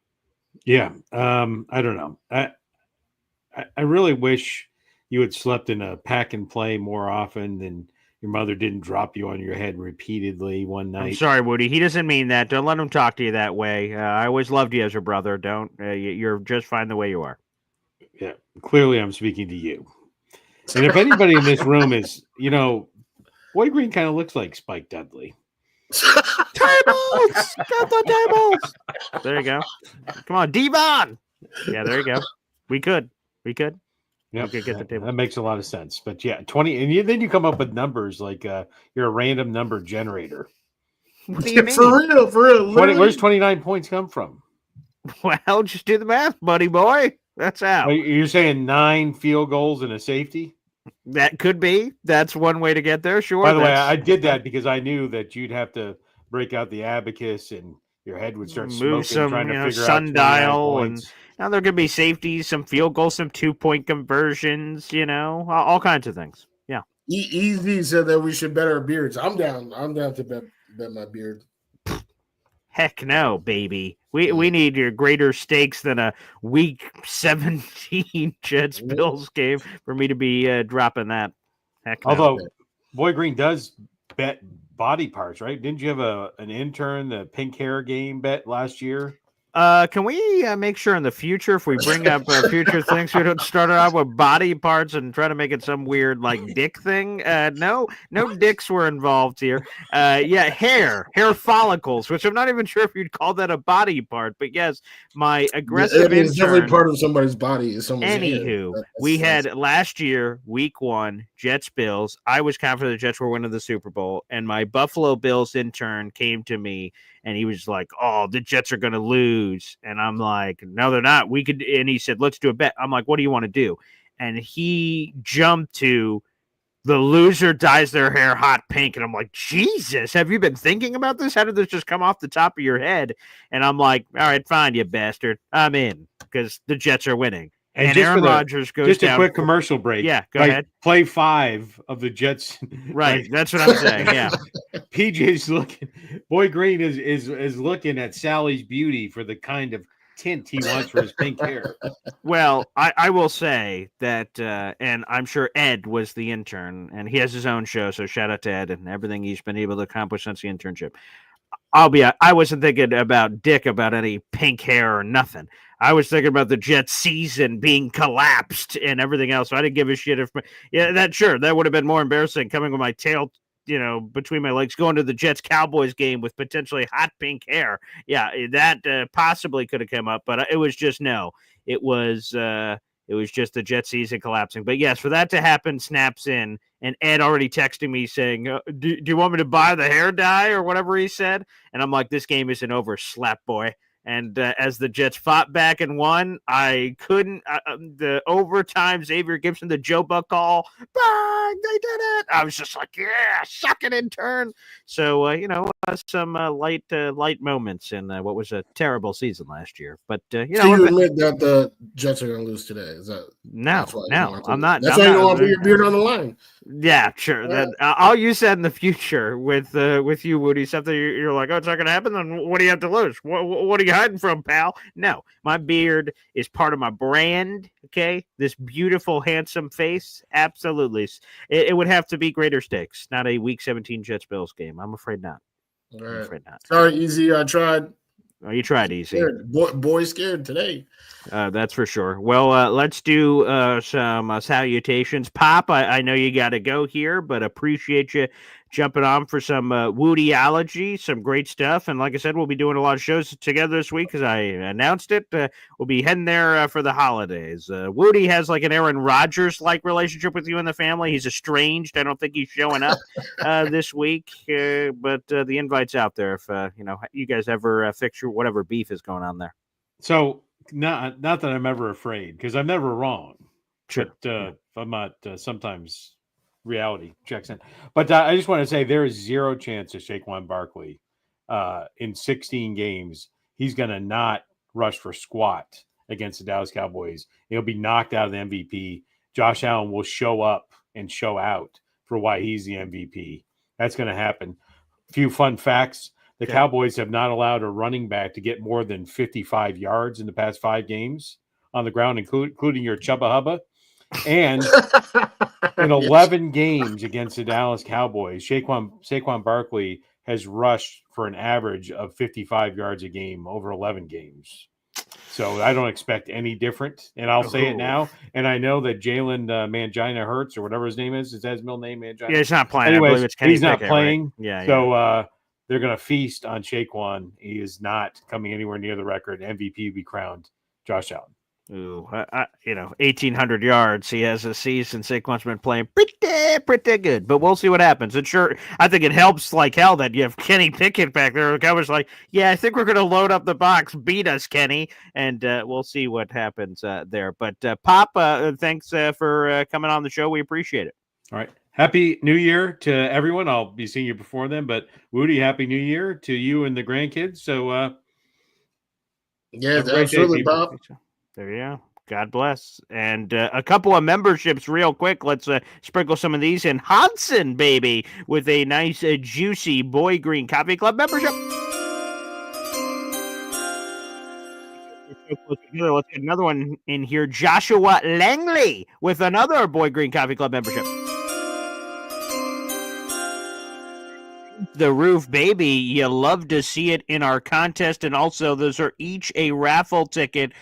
Yeah. I don't know. I really wish you had slept in a pack and play more often than your mother didn't drop you on your head repeatedly one night. I'm sorry, Woody. He doesn't mean that. Don't let him talk to you that way. I always loved you as a brother. Don't. You're just fine the way you are. Yeah. Clearly, I'm speaking to you. And if anybody in this room is, Boy Green kind of looks like Spike Dudley. Tables! Got the tables! There you go. Come on, Devon! Yeah, there you go. We could. Yep. We could get the table. That makes a lot of sense. But yeah, 20, and then you come up with numbers like you're a random number generator. What do you mean? For real. Where's 29 points come from? Well, just do the math, buddy boy. That's how. You're saying 9 field goals and a safety? That could be. That's one way to get there, sure. By the way, I did that because I knew that you'd have to break out the abacus and your head would start move smoking, some, trying to figure sundial, out and now there could be safeties, some field goals, some 2-point conversions, all kinds of things. Yeah. Easy said that we should bet our beards. I'm down to bet my beard. Heck no, baby. We need your greater stakes than a week 17 Jets Bills game for me to be dropping that. Heck no. Although Boy Green does bet body parts, right? Didn't you have an intern, the pink hair game bet last year? Can we make sure in the future, if we bring up future things, we don't start it off with body parts and try to make it some weird like dick thing? No dicks were involved here. Yeah, hair follicles, which I'm not even sure if you'd call that a body part, but yes, my aggressive It is definitely intern. part of somebody's body. Is someone's Anywho, we had last year, week 1, Jets Bills. I was confident the Jets were winning the Super Bowl, and my Buffalo Bills intern came to me and he was like, "Oh, the Jets are going to lose." And I'm like, "No, they're not. We could." And he said, "Let's do a bet." I'm like, "What do you want to do?" And he jumped to the loser dyes their hair hot pink. And I'm like, Jesus, have you been thinking about this? How did this just come off the top of your head? And I'm like, all right, fine, you bastard. I'm in because the Jets are winning. And Aaron Rodgers goes just down. A quick commercial break. Yeah, go ahead. Play 5 of the Jets. Right, that's what I'm saying. Yeah, PJ's looking. Boy Green is looking at Sally's beauty for the kind of tint he wants for his pink hair. Well, I will say that, and I'm sure Ed was the intern, and he has his own show. So shout out to Ed and everything he's been able to accomplish since the internship. I wasn't thinking about Dick about any pink hair or nothing. I was thinking about the Jets season being collapsed and everything else. So I didn't give a shit if, that would have been more embarrassing coming with my tail, between my legs, going to the Jets Cowboys game with potentially hot pink hair. Yeah, that possibly could have come up, but it was just no. It was just the Jet season collapsing. But yes, for that to happen, snaps in, and Ed already texting me saying, do you want me to buy the hair dye or whatever he said? And I'm like, this game isn't over, slap boy. And as the Jets fought back and won, I couldn't. The overtime, Xavier Gibson, the Joe Buck call, bang, they did it. I was just like, yeah, suck it in turn. So, some light moments in what was a terrible season last year. But, so you admit that the Jets are going to lose today? Is that no, I'm not. That's why you don't want to put your beard on the line. Yeah, sure. Yeah. I'll use that in the future with you, Woody. Something you're like, oh, it's not going to happen. Then what do you have to lose? What are you hiding from, pal? No, my beard is part of my brand. Okay, this beautiful, handsome face. Absolutely, it would have to be greater stakes, not a Week 17 Jets Bills game. I'm afraid not. All right. I'm afraid not. Sorry, Easy. I tried. Oh, you tried, Easy. Boy scared today. That's for sure. Well, let's do some salutations. Pop, I know you got to go here, but appreciate you jumping on for some Woodyology, some great stuff. And like I said, we'll be doing a lot of shows together this week because I announced it. We'll be heading there for the holidays. Woody has like an Aaron Rodgers-like relationship with you and the family. He's estranged. I don't think he's showing up this week, but the invite's out there if, you guys ever fix your whatever beef is going on there. So not that I'm ever afraid because I'm never wrong. Sure. But I'm not sometimes reality checks in. But I just want to say there is zero chance of Saquon Barkley in 16 games. He's going to not rush for squat against the Dallas Cowboys. He'll be knocked out of the MVP. Josh Allen will show up and show out for why he's the MVP. That's going to happen. A few fun facts. The Cowboys have not allowed a running back to get more than 55 yards in the past 5 games on the ground, including your Chubba Hubba. And in 11 games against the Dallas Cowboys, Saquon Barkley has rushed for an average of 55 yards a game over 11 games. So I don't expect any different. And I'll say it now. And I know that Jalen Mangina Hurts or whatever his name is that his middle name, Mangina. Yeah, he's not playing. Anyways, I believe it's Kenny he's not Pickett, playing. Right? Yeah. So they're going to feast on Saquon. He is not coming anywhere near the record. MVP will be crowned Josh Allen. Ooh, 1,800 yards he has this season. Saquon's been playing pretty good, but we'll see what happens. And sure, I think it helps like hell that you have Kenny Pickett back there. The guy was like, yeah, I think we're going to load up the box, beat us, Kenny, and we'll see what happens there. But Pop, thanks for coming on the show. We appreciate it. All right. Happy New Year to everyone. I'll be seeing you before then, but Woody, Happy New Year to you and the grandkids. So, yes, absolutely, Bob. There you go. God bless. And a couple of memberships real quick. Let's sprinkle some of these in. Hodson, baby, with a nice, juicy Boy Green Coffee Club membership. Let's get another one in here. Joshua Langley with another Boy Green Coffee Club membership. the roof, baby. You love to see it in our contest. And also, those are each a raffle ticket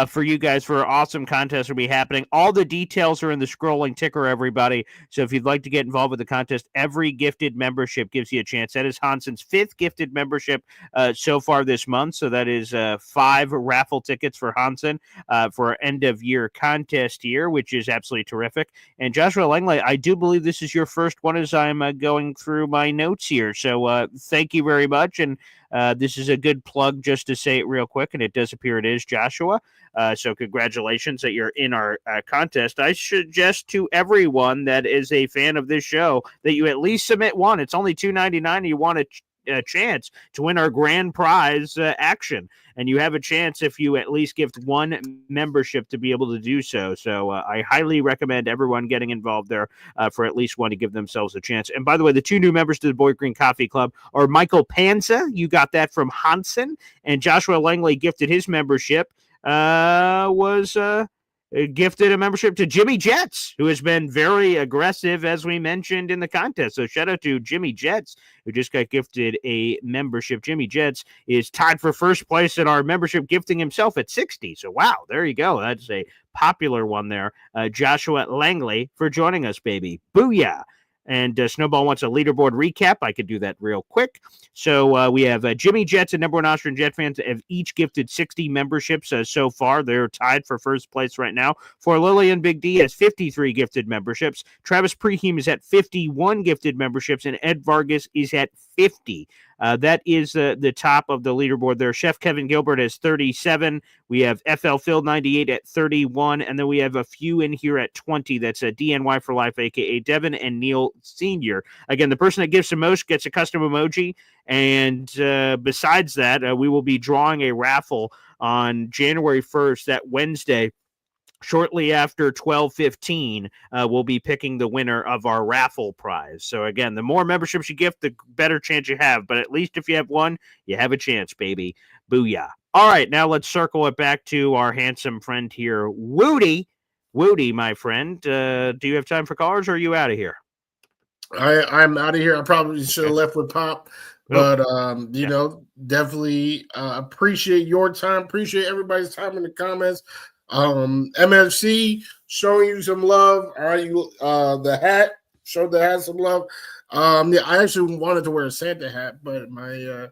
for you guys for an awesome contest will be happening. All the details are in the scrolling ticker, everybody. So if you'd like to get involved with the contest, every gifted membership gives you a chance. That is Hansen's 5th gifted membership so far this month. So that is 5 raffle tickets for Hansen for our end of year contest here, which is absolutely terrific. And Joshua Langley, I do believe this is your first one as I'm going through my notes here. So thank you very much. And this is a good plug just to say it real quick. And it does appear it is Joshua. So congratulations that you're in our contest. I suggest to everyone that is a fan of this show that you at least submit one. It's only $2.99 and you want a chance to win our grand prize action. And you have a chance if you at least gift one membership to be able to do so. So I highly recommend everyone getting involved there for at least one to give themselves a chance. And by the way, the 2 new members to the Boyd Green Coffee Club are Michael Panza. You got that from Hansen. And Joshua Langley gifted his membership gifted a membership to Jimmy Jets, who has been very aggressive, as we mentioned in the contest. So shout out to Jimmy Jets, who just got gifted a membership. Jimmy Jets is tied for first place in our membership gifting himself at 60. So wow, there you go. That's a popular one there. Joshua Langley for joining us, baby. Booyah. And Snowball wants a leaderboard recap. I could do that real quick. So we have Jimmy Jets and number 1 Austrian Jet fans have each gifted 60 memberships so far. They're tied for first place right now. For Lillian Big D has 53 gifted memberships. Travis Preheim is at 51 gifted memberships, and Ed Vargas is at 50. That is the top of the leaderboard there. Chef Kevin Gilbert has 37. We have FL Phil 98 at 31. And then we have a few in here at 20. That's a DNY for Life, a.k.a. Devin and Neil Sr. Again, the person that gives the most gets a custom emoji. And besides that, we will be drawing a raffle on January 1st, that Wednesday. Shortly after 12:15, we'll be picking the winner of our raffle prize. So again, the more memberships you gift, the better chance you have. But at least if you have one, you have a chance, baby. Booyah. All right, now let's circle it back to our handsome friend here, Wudi. Wudi, my friend, do you have time for callers, or are you out of here? I'm out of here. I probably should have left with Pop. But, you know, definitely appreciate your time. Appreciate everybody's time in the comments. MFC showing you some love. All right, you the hat showed the hat some love. Yeah, I actually wanted to wear a Santa hat, but my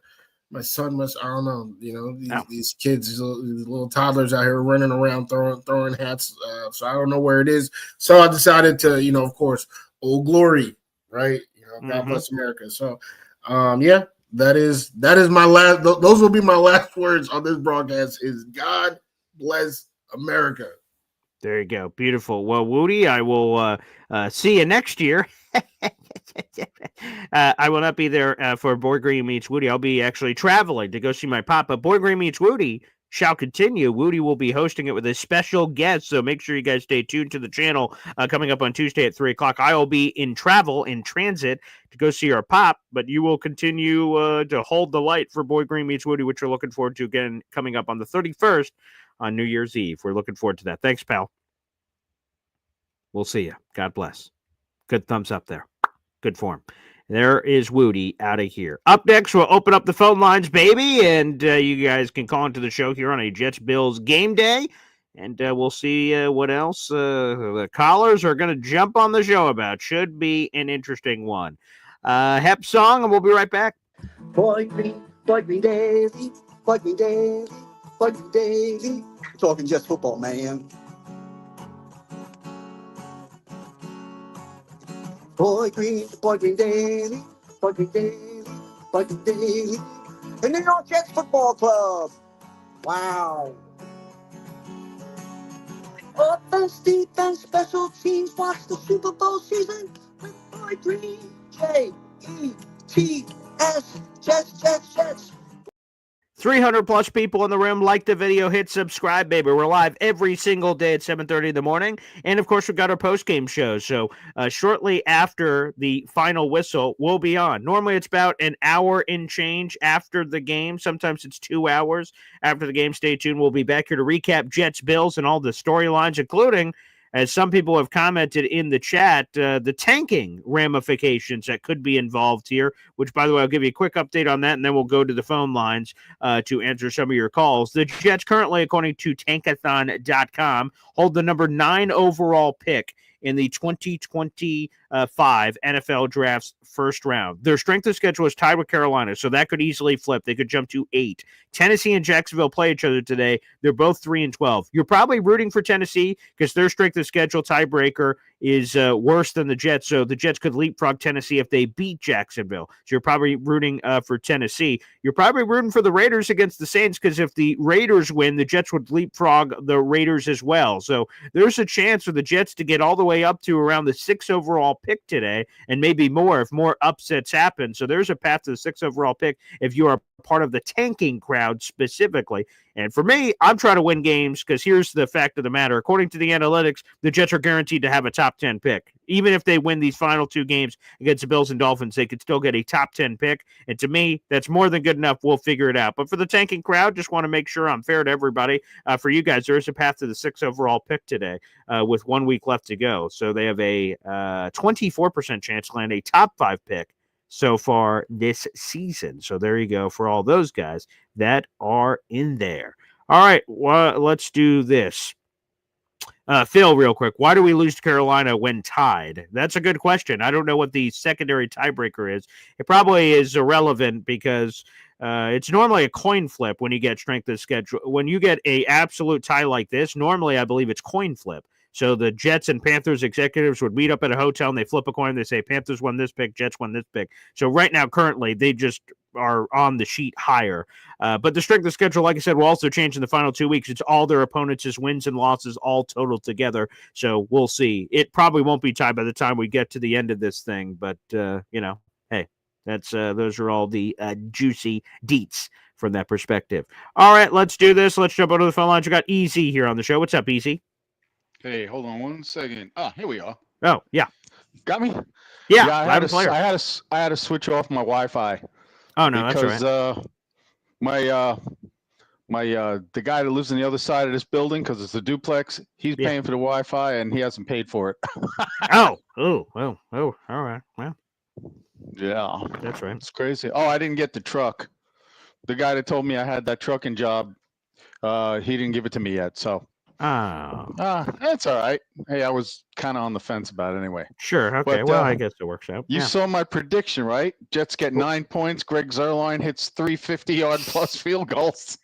son must, I don't know, you know, these kids, these little toddlers out here running around throwing hats. So I don't know where it is. So I decided to, you know, of course, Old Glory, right? You know, God bless America. So yeah, that is my last. Those will be my last words on this broadcast. Is God bless America. There you go. Beautiful. Well, Woody, I will see you next year. I will not be there for Boyd Green Meets Woody. I'll be actually traveling to go see my pop. But Boyd Green Meets Woody shall continue. Woody will be hosting it with a special guest, so make sure you guys stay tuned to the channel coming up on Tuesday at 3 o'clock. I will be in transit to go see our pop, but you will continue to hold the light for Boyd Green Meets Woody, which we're looking forward to again coming up on the 31st on New Year's Eve. We're looking forward to that. Thanks, pal. We'll see you. God bless. Good thumbs up there. Good form. There is Woody out of here. Up next, we'll open up the phone lines, baby, and you guys can call into the show here on a Jets-Bills game day, and we'll see what else the callers are going to jump on the show about. Should be an interesting one. Hep song, and we'll be right back. Boyd Green Daily, Boyd Green Daily, Boyd Green Daily. Talking just football, man. Boyd Green Daily, Boyd Green Daily, Boyd Green Daily. The New York Jets Football Club. Wow. Offense, defense, special teams. Watch the Super Bowl season with Boyd Green. J-E-T-S. Jets. 300 plus people in the room. Like the video, hit subscribe, baby. We're live every single day at 7:30 in the morning. And of course, we've got our post-game shows. So shortly after the final whistle, we'll be on. Normally, it's about an hour and change after the game. Sometimes it's 2 hours after the game. Stay tuned. We'll be back here to recap Jets, Bills, and all the storylines, including as some people have commented in the chat, the tanking ramifications that could be involved here, which, by the way, I'll give you a quick update on that, and then we'll go to the phone lines to answer some of your calls. The Jets currently, according to tankathon.com, hold the number 9 overall pick in the 2025 NFL Draft's first round. Their strength of schedule is tied with Carolina, so that could easily flip. They could jump to 8. Tennessee and Jacksonville play each other today. They're both 3-12. You're probably rooting for Tennessee because their strength of schedule tiebreaker is worse than the Jets, so the Jets could leapfrog Tennessee if they beat Jacksonville. So you're probably rooting for Tennessee. You're probably rooting for the Raiders against the Saints because if the Raiders win, the Jets would leapfrog the Raiders as well. So there's a chance for the Jets to get all the way up to around the 6 overall pick today, and maybe more if more upsets happen. So there's a path to the 6 overall pick if you are part of the tanking crowd specifically. And for me, I'm trying to win games because here's the fact of the matter. According to the analytics, the Jets are guaranteed to have a top 10 pick. Even if they win these final 2 games against the Bills and Dolphins, they could still get a top 10 pick. And to me, that's more than good enough. We'll figure it out. But for the tanking crowd, just want to make sure I'm fair to everybody. For you guys, there is a path to the 6 overall pick today with 1 week left to go. So they have a 24% chance to land a top 5 pick so far this season. So there you go for all those guys that are in there. All right, well, let's do this. Phil, real quick, why do we lose to Carolina when tied? That's a good question. I don't know what the secondary tiebreaker is. It probably is irrelevant because it's normally a coin flip when you get strength of schedule. When you get a absolute tie like this, normally I believe it's coin flip. So the Jets and Panthers executives would meet up at a hotel and they flip a coin. They say Panthers won this pick, Jets won this pick. So right now, currently, they just are on the sheet higher. But the strength of schedule, like I said, will also change in the final 2 weeks. It's all their opponents' wins and losses all totaled together. So we'll see. It probably won't be tied by the time we get to the end of this thing. But, hey, that's those are all the juicy deets from that perspective. All right, let's do this. Let's jump over to the phone lines. We got Easy here on the show. What's up, Easy? Hey, hold on 1 second. Here we are. Oh, yeah. Got me? Yeah, I had to switch off my Wi-Fi. Oh no, because, that's all right. The guy that lives on the other side of this building, because it's a duplex, he's paying for the Wi-Fi and he hasn't paid for it. Oh, all right. Well, yeah, that's right. It's crazy. Oh, I didn't get the truck. The guy that told me I had that trucking job, he didn't give it to me yet. So. That's all right. Hey, I was kind of on the fence about it anyway. Sure. Okay. Well, I guess it works out. You saw my prediction, right? Jets get 9 points. Greg Zuerlein hits 3 50-yard plus field goals.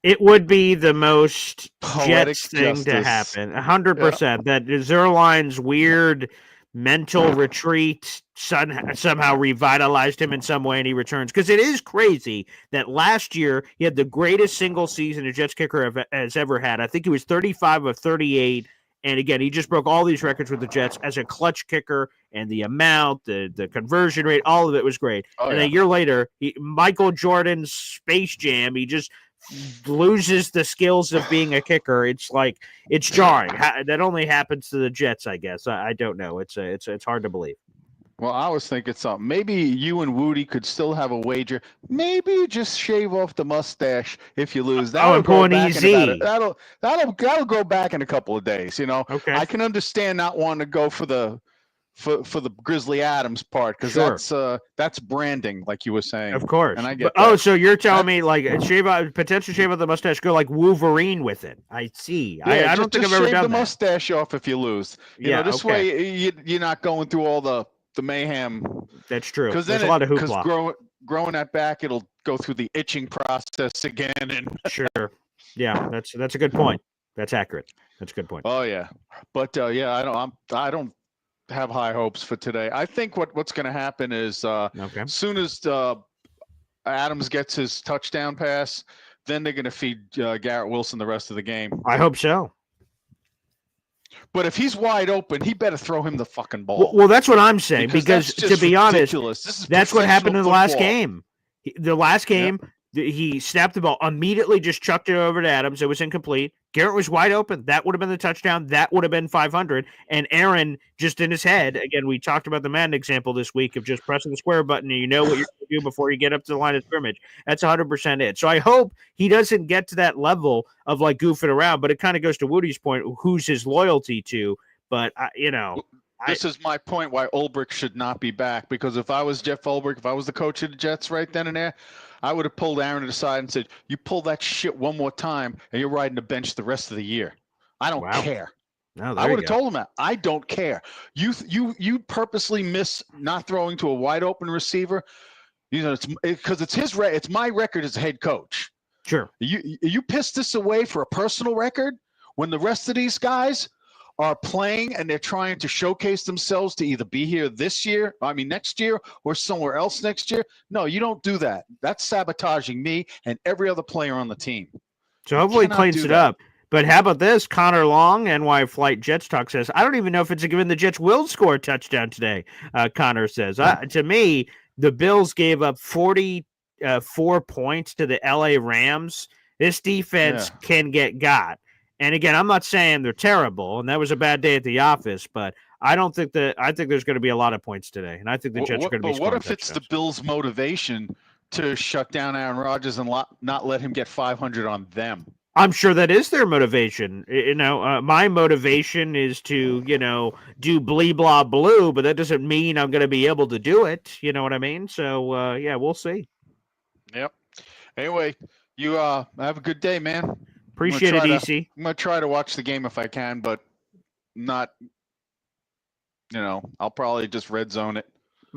It would be the most Poetic Jets thing justice. to happen. 100%. That Zuerlein's weird mental retreat somehow revitalized him in some way, and he returns. Because it is crazy that last year he had the greatest single season a Jets kicker has ever had. I think he was 35 of 38. And again, he just broke all these records with the Jets as a clutch kicker, and the amount, the conversion rate, all of it was great. A year later, Michael Jordan's Space Jam, he just loses the skills of being a kicker. It's like, it's jarring. That only happens to the Jets, I guess. I don't know. It's hard to believe. Well, I was thinking something. Maybe you and Wudi could still have a wager. Maybe just shave off the mustache if you lose. I'm going easy. That'll go back in a couple of days. Okay. I can understand not wanting to go for the Grizzly Adams part because that's branding, like you were saying. Of course. And I get so you're telling me like potentially shave off the mustache, go like Wolverine with it. I see. Yeah, I don't think I've ever done that. Shave the mustache off if you lose. This way you're not going through all the mayhem. That's true. Because there's a lot of hoopla. Because growing that back, it'll go through the itching process again. And sure. Yeah, that's a good point. That's accurate. That's a good point. Oh yeah, but I don't have high hopes for today. I think what's going to happen is as soon as Adams gets his touchdown pass, then they're going to feed Garrett Wilson the rest of the game. I hope so. But if he's wide open, he better throw him the fucking ball. Well, that's what I'm saying. Because to be honest, that's what happened in the last game. The last game, he snapped the ball, immediately just chucked it over to Adams. It was incomplete. Garrett was wide open. That would have been the touchdown. That would have been 500. And Aaron, just in his head, again, we talked about the Madden example this week of just pressing the square button and you know what you're going to do before you get up to the line of scrimmage. That's 100% it. So I hope he doesn't get to that level of like goofing around, but it kind of goes to Woody's point, who's his loyalty to. But, this is my point why Ulbrich should not be back, because if I was Jeff Ulbrich, if I was the coach of the Jets right then and there, I would have pulled Aaron to the side and said, you pull that shit one more time and you're riding the bench the rest of the year. I don't care. No, I would have told him that. I don't care. You purposely miss not throwing to a wide open receiver. It's because it's my record as a head coach. Sure. You pissed this away for a personal record when the rest of these guys are playing and they're trying to showcase themselves to either be here next year or somewhere else next year. No, you don't do that. That's sabotaging me and every other player on the team. So hopefully he cleans it up. But how about this? Connor Long, NY Flight Jets Talk says, I don't even know if it's a given the Jets will score a touchdown today, Connor says. To me, the Bills gave up 44 points to the LA Rams. This defense can get got. And again, I'm not saying they're terrible, and that was a bad day at the office, but I think there's going to be a lot of points today, and I think the Jets are going to be scoring. But what if it's the Bills' motivation to shut down Aaron Rodgers and not let him get 500 on them? I'm sure that is their motivation. My motivation is to, do blee blah blue, but that doesn't mean I'm going to be able to do it. You know what I mean? So we'll see. Yep. Anyway, you have a good day, man. Appreciate it, EC. I'm going to try to watch the game if I can, but not, I'll probably just red zone it.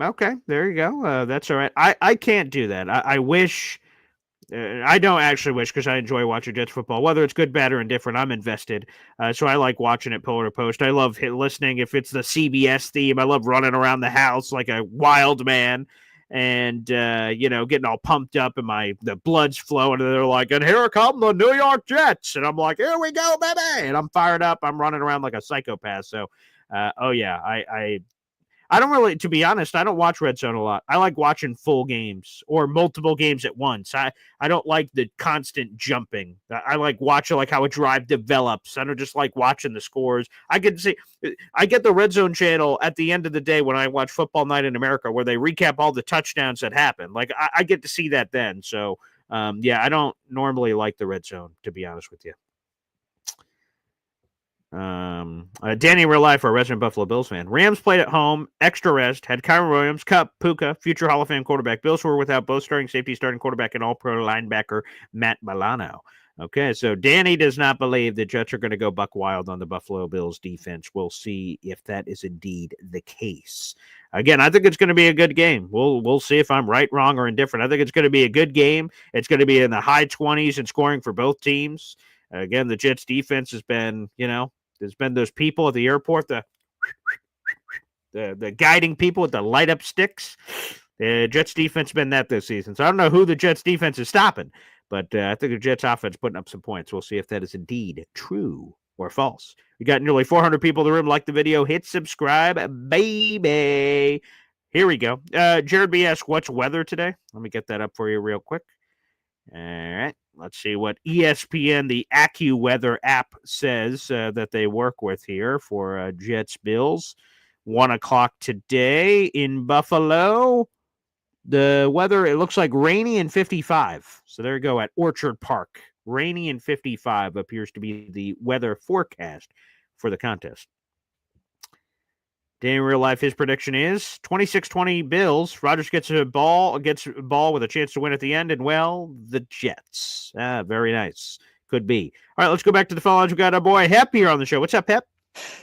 Okay, there you go. That's all right. I can't do that. I wish, I don't actually wish, because I enjoy watching Jets football. Whether it's good, bad, or indifferent, I'm invested. So I like watching it pillar to post. I love listening if it's the CBS theme. I love running around the house like a wild man. And, getting all pumped up and the blood's flowing. And they're like, and here come the New York Jets. And I'm like, here we go, baby. And I'm fired up. I'm running around like a psychopath. So, I don't really, to be honest, I don't watch Red Zone a lot. I like watching full games or multiple games at once. I don't like the constant jumping. I like watching how a drive develops. I don't just like watching the scores. I get the Red Zone channel at the end of the day when I watch Football Night in America, where they recap all the touchdowns that happen. I get to see that then. So, I don't normally like the Red Zone, to be honest with you. Danny Real Life, our resident Buffalo Bills fan. Rams played at home, extra rest, had Kyron Williams, Kupp, Puka, future Hall of Fame quarterback. Bills were without both starting safety, starting quarterback, and all-pro linebacker Matt Milano. Okay, so Danny does not believe the Jets are going to go buck wild on the Buffalo Bills defense. We'll see if that is indeed the case. Again, I think it's going to be a good game. We'll see if I'm right, wrong, or indifferent. I think it's going to be a good game. It's going to be in the high 20s in scoring for both teams. Again, the Jets defense has been, there's been those people at the airport, the guiding people with the light up sticks. The Jets defense has been that this season. So I don't know who the Jets defense is stopping, but I think the Jets offense putting up some points. We'll see if that is indeed true or false. We got nearly 400 people in the room. Like the video, hit subscribe, baby. Here we go. Jared B asks, what's weather today? Let me get that up for you real quick. All right. Let's see what ESPN, the AccuWeather app, says that they work with here for Jets Bills. 1 o'clock today in Buffalo. The weather, it looks like rainy and 55. So there you go at Orchard Park. Rainy and 55 appears to be the weather forecast for the contest. Danny Real Life, his prediction is 26-20 Bills. Rodgers gets a ball with a chance to win at the end, and, well, the Jets. Very nice. Could be. All right, let's go back to the phone lines. We got our boy Hep here on the show. What's up, Hep?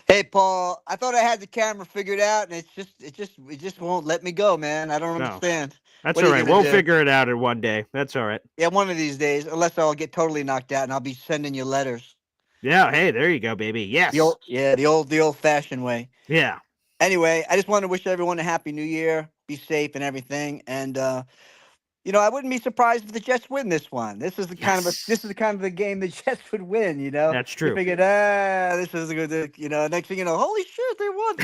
Hey, Paul. I thought I had the camera figured out, and it just won't let me go, man. I don't understand. That's all right. We'll figure it out in one day. That's all right. Yeah, one of these days, unless I'll get totally knocked out, and I'll be sending you letters. Yeah, hey, there you go, baby. Yes. The old-fashioned way. Yeah. Anyway, I just want to wish everyone a happy new year. Be safe and everything. And I wouldn't be surprised if the Jets win this one. This is the kind of the game the Jets would win. That's true. You figured, this is a good. Next thing you know, holy shit, they won.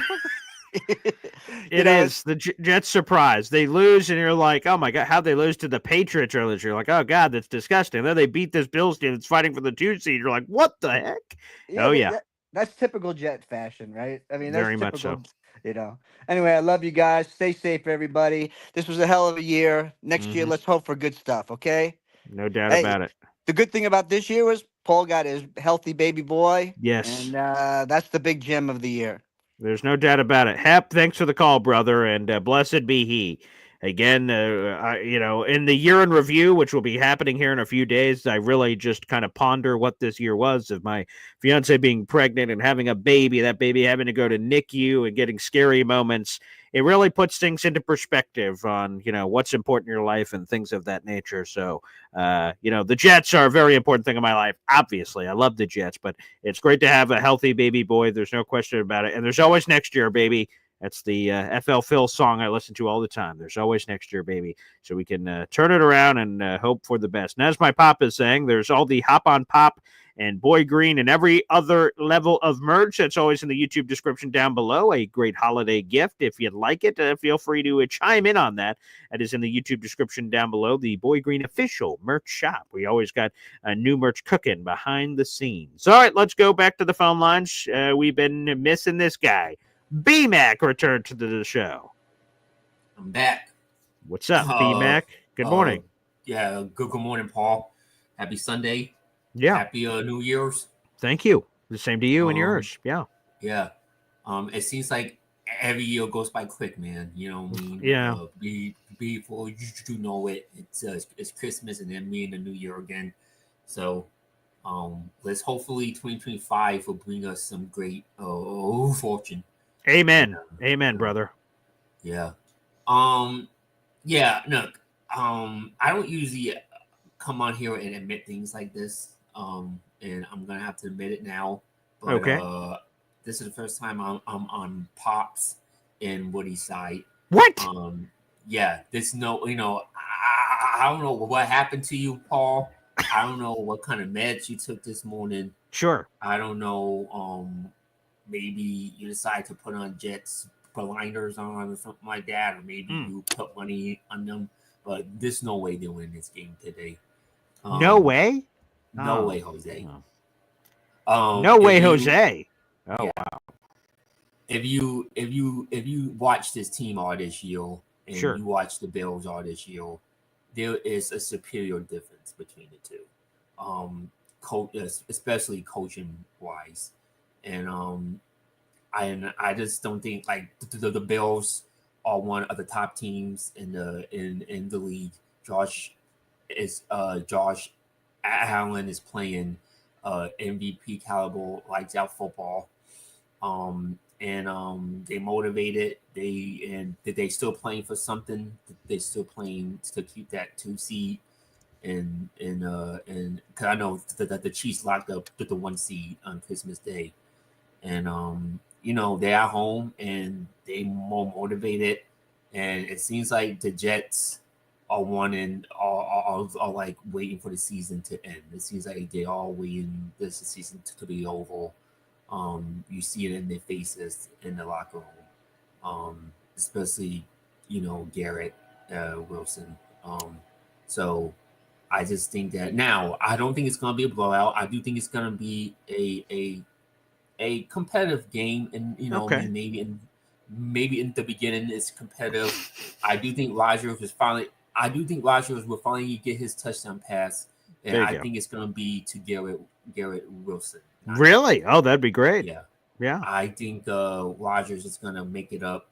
It is the Jets surprise. They lose, and you're like, oh my God, how'd they lose to the Patriots earlier? You're like, oh God, that's disgusting. Then they beat this Bills team that's fighting for the 2 seed. You're like, what the heck? That's typical Jet fashion, right? I mean, that's Very much typical, so. Anyway, I love you guys. Stay safe, everybody. This was a hell of a year. Next year, let's hope for good stuff, okay? No doubt about it. The good thing about this year was Paul got his healthy baby boy. Yes. And that's the big gem of the year. There's no doubt about it. Hap, thanks for the call, brother, and blessed be he. Again, in the year in review, which will be happening here in a few days, I really just kind of ponder what this year was of my fiance being pregnant and having a baby, that baby having to go to NICU and getting scary moments. It really puts things into perspective on, what's important in your life and things of that nature. So, the Jets are a very important thing in my life. Obviously, I love the Jets, but it's great to have a healthy baby boy. There's no question about it. And there's always next year, baby. That's the FL Phil song I listen to all the time. There's always next year, baby. So we can turn it around and hope for the best. And as my pop is saying, there's all the Hop on Pop and Boy Green and every other level of merch that's always in the YouTube description down below. A great holiday gift. If you'd like it, feel free to chime in on that. That is in the YouTube description down below, the Boy Green official merch shop. We always got new merch cooking behind the scenes. All right, let's go back to the phone lines. We've been missing this guy. B-Mac returned to the show. I'm back. What's up, B-Mac? Good morning. Yeah, good morning, Paul. Happy Sunday. Yeah. Happy New Year's. Thank you. The same to you and yours. Yeah. Yeah. It seems like every year goes by quick, man. You know what I mean? Yeah. Before you know it, it's Christmas and then me and the New Year again. So let's hopefully 2025 will bring us some great fortune. Amen. Amen, brother. Yeah. Yeah, look, I don't usually come on here and admit things like this. And I'm gonna have to admit it now. But okay. This is the first time I'm on Pops and Woody's side. What? Yeah, there's no, I don't know what happened to you, Paul. I don't know what kind of meds you took this morning. Sure. I don't know. Maybe you decide to put on Jets blinders on or something like that, or maybe you put money on them. But there's no way they win this game today. No way. No way, Jose. No way, Jose. Oh yeah. Wow. If you watch this team all this year and sure. you watch the Bills all this year, there is a superior difference between the two. Especially coaching wise. And I just don't think like the Bills are one of the top teams in the league. Josh Allen is playing MVP caliber lights out football. They motivated. They still playing for something. They still playing to keep that 2 seed. And because I know that the Chiefs locked up the 1 seed on Christmas Day. And they're at home and they more motivated, and it seems like the Jets are are like waiting for the season to end. It seems like they are waiting this season to be over. You see it in their faces in the locker room, especially Garrett Wilson. So I just think that now I don't think it's going to be a blowout. I do think it's going to be a competitive game, and okay. maybe in the beginning it's competitive. I do think Rodgers will finally get his touchdown pass, and I think it's going to be to Garrett Wilson. Really? Oh, that'd be great. Yeah. I think Rodgers is going to make it up,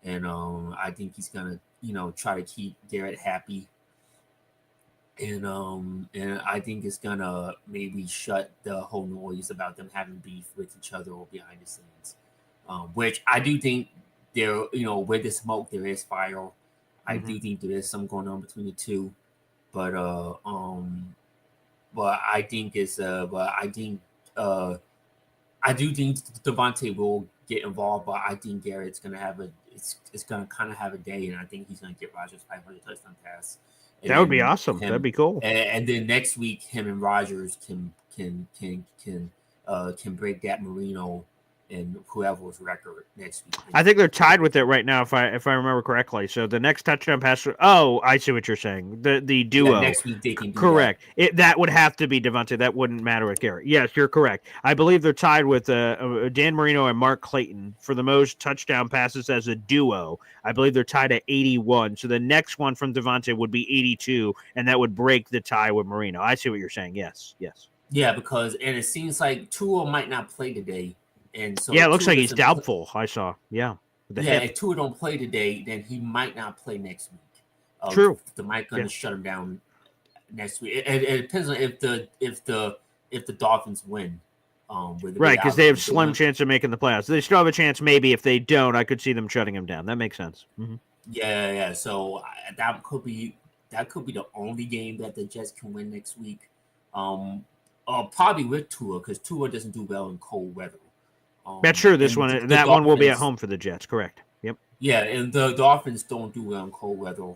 and I think he's going to try to keep Garrett happy. And I think it's gonna maybe shut the whole noise about them having beef with each other or behind the scenes, which I do think there. Where there's smoke, there is fire. I do think there is something going on between the two, but I think it's I do think Devontae will get involved, but I think Garrett's gonna have it's gonna kind of have a day, and I think he's gonna get Rodgers 500 touchdown pass. That would be awesome. That'd be cool. And then next week, him and Rodgers can break that Marino and whoever's record next week. I think they're tied with it right now, if I remember correctly. So the next touchdown pass. Oh, I see what you're saying. The duo. Next week they can do correct. That would have to be Devontae. That wouldn't matter with Garrett. Yes, you're correct. I believe they're tied with Dan Marino and Mark Clayton for the most touchdown passes as a duo. I believe they're tied at 81. So the next one from Devontae would be 82, and that would break the tie with Marino. I see what you're saying. Yes. Yeah, because and it seems like Tua might not play today. And so it looks like he's doubtful. I saw. Yeah. If Tua don't play today, then he might not play next week. True. The mic going to shut him down next week. It depends on if the Dolphins win. Right, because they have slim chance of making the playoffs. They still have a chance. Maybe if they don't, I could see them shutting him down. That makes sense. Mm-hmm. Yeah. So that could be the only game that the Jets can win next week. Probably with Tua, because Tua doesn't do well in cold weather. That's true. That one will be at home for the Jets. Correct. Yep. Yeah, and the Dolphins don't do well in cold weather,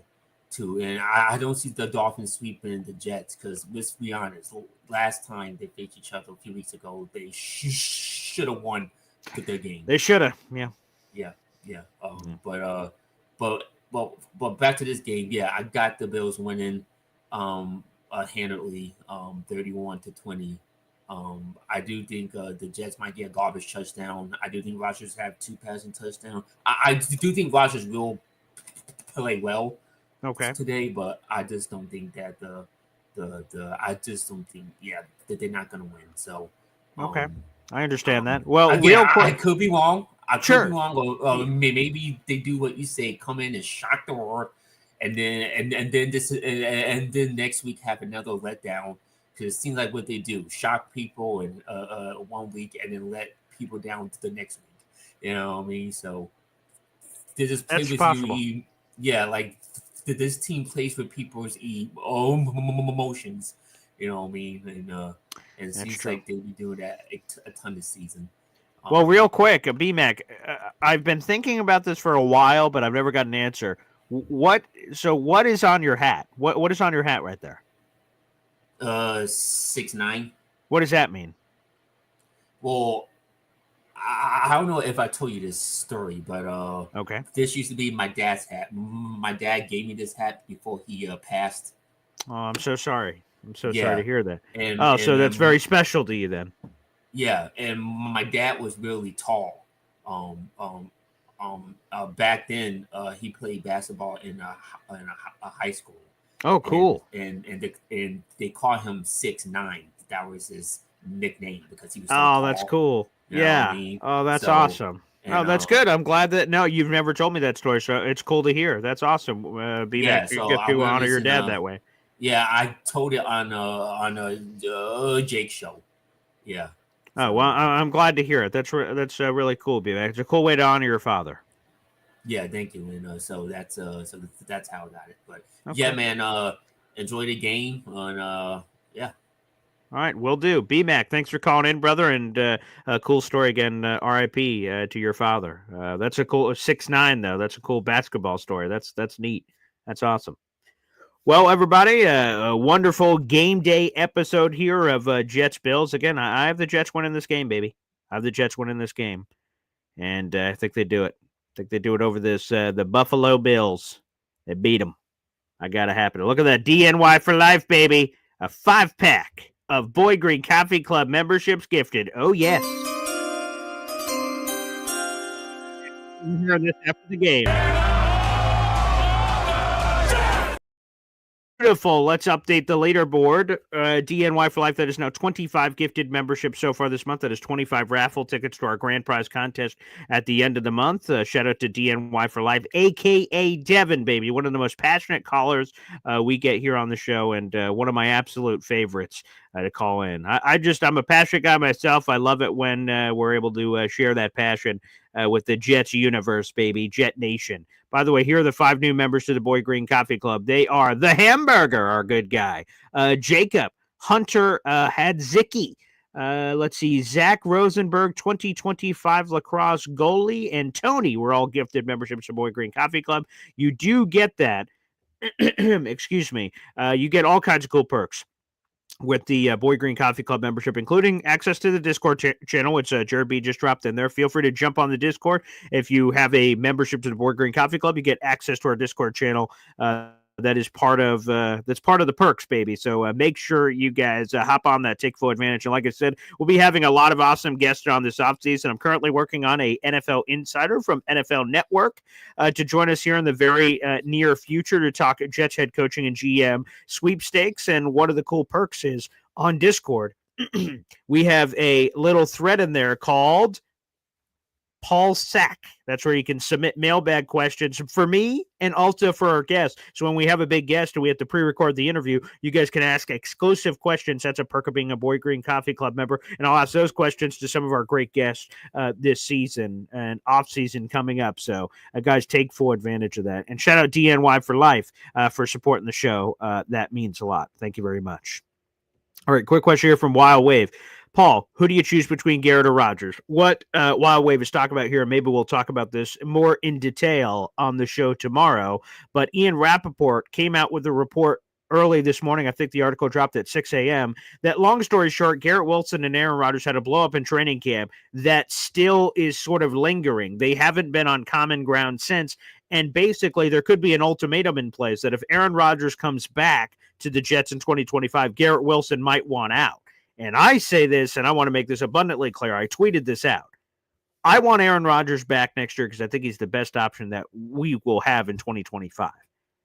too. And I don't see the Dolphins sweeping the Jets because, let's be honest, last time they faced each other a few weeks ago, they should have won their game. They should have. Yeah. Yeah. But back to this game. Yeah, I got the Bills winning handily, 31-20. I do think the Jets might get a garbage touchdown. I do think Rodgers have 2 passing touchdowns. I do think Rodgers will play well today, but I just don't think that that they're not going to win. So I understand that. Well, again, I could be wrong. I could Sure. be wrong. Maybe they do what you say, come in and shock the world, and then next week have another letdown. Because it seems like what they do, shock people in 1 week and then let people down to the next week. You know what I mean? So they just play with possible. you. Yeah, like this team plays with people's emotions. You know what I mean? And it seems like they'll be doing that a ton this season. Well, real quick, B-Mac, I've been thinking about this for a while, but I've never got an answer. What is on your hat? What is on your hat right there? 6'9". What does that mean? Well, I don't know if I told you this story, but this used to be my dad's hat. My dad gave me this hat before he passed. Oh, I'm so sorry. Sorry to hear that. So that's very special to you then. Yeah, and my dad was really tall. Back then, he played basketball in a high school. Oh, cool! And they call him 6'9". That was his nickname because he was. That's cool. Yeah. I mean? Oh, that's awesome. That's good. I'm glad that you've never told me that story, so it's cool to hear. That's awesome. You get to honor your dad that way. Yeah, I told it on Jake's show. Yeah. Oh well, I'm glad to hear it. That's really cool, B-Mac. It's a cool way to honor your father. Yeah, thank you. And so that's how I got it. But yeah, man, enjoy the game. And yeah. All right, will do. B-Mac, thanks for calling in, brother, and a cool story again. R.I.P. To your father. That's a cool 6'9", though. That's a cool basketball story. That's neat. That's awesome. Well, everybody, a wonderful game day episode here of Jets Bills. Again, I have the Jets winning this game, baby. I have the Jets winning this game, and I think they do it. I think they do it over the Buffalo Bills. They beat them. I got to happen. Look at that DNY for life, baby. A 5-pack of Boy Green Coffee Club memberships gifted. Oh, yes. You hear this after the game. Beautiful. Let's update the leaderboard. DNY for life. That is now 25 gifted memberships so far this month. That is 25 raffle tickets to our grand prize contest at the end of the month. Shout out to DNY for life, a.k.a. Devin, baby. One of the most passionate callers we get here on the show, and one of my absolute favorites to call in. I'm a passionate guy myself. I love it when we're able to share that passion with the Jets universe, baby. Jet Nation. By the way, here are the 5 new members to the Boy Green Coffee Club. They are the Hamburger, our good guy, Jacob, Hunter Hadzicki, let's see, Zach Rosenberg, 2025 lacrosse goalie, and Tony. We're all gifted memberships to Boy Green Coffee Club. You do get that. Excuse me. You get all kinds of cool perks. with the Boy Green Coffee Club membership, including access to the Discord channel, which Jared B just dropped in there. Feel free to jump on the Discord. If you have a membership to the Boy Green Coffee Club, you get access to our Discord channel. That is part of the perks, baby. So make sure you guys hop on that, take full advantage. And like I said, we'll be having a lot of awesome guests on this offseason. I'm currently working on a NFL insider from NFL Network to join us here in the very near future to talk Jets head coaching and GM sweepstakes. And one of the cool perks is on Discord, we have a little thread in there called Paul Sack. That's where you can submit mailbag questions for me and also for our guests. So when we have a big guest and we have to pre-record the interview, you guys can ask exclusive questions. That's a perk of being a Boy Green Coffee Club member. And I'll ask those questions to some of our great guests this season and off season coming up. So guys, take full advantage of that. And shout out DNY for life for supporting the show. That means a lot. Thank you very much. All right, quick question here from Wild Wave. Paul, who do you choose between Garrett or Rodgers? What Wild Wave is talking about here, and maybe we'll talk about this more in detail on the show tomorrow, but Ian Rappaport came out with a report early this morning. I think the article dropped at 6 a.m. that, long story short, Garrett Wilson and Aaron Rodgers had a blow-up in training camp that still is sort of lingering. They haven't been on common ground since, and basically there could be an ultimatum in place that if Aaron Rodgers comes back to the Jets in 2025, Garrett Wilson might want out. And I say this, and I want to make this abundantly clear. I tweeted this out. I want Aaron Rodgers back next year because I think he's the best option that we will have in 2025.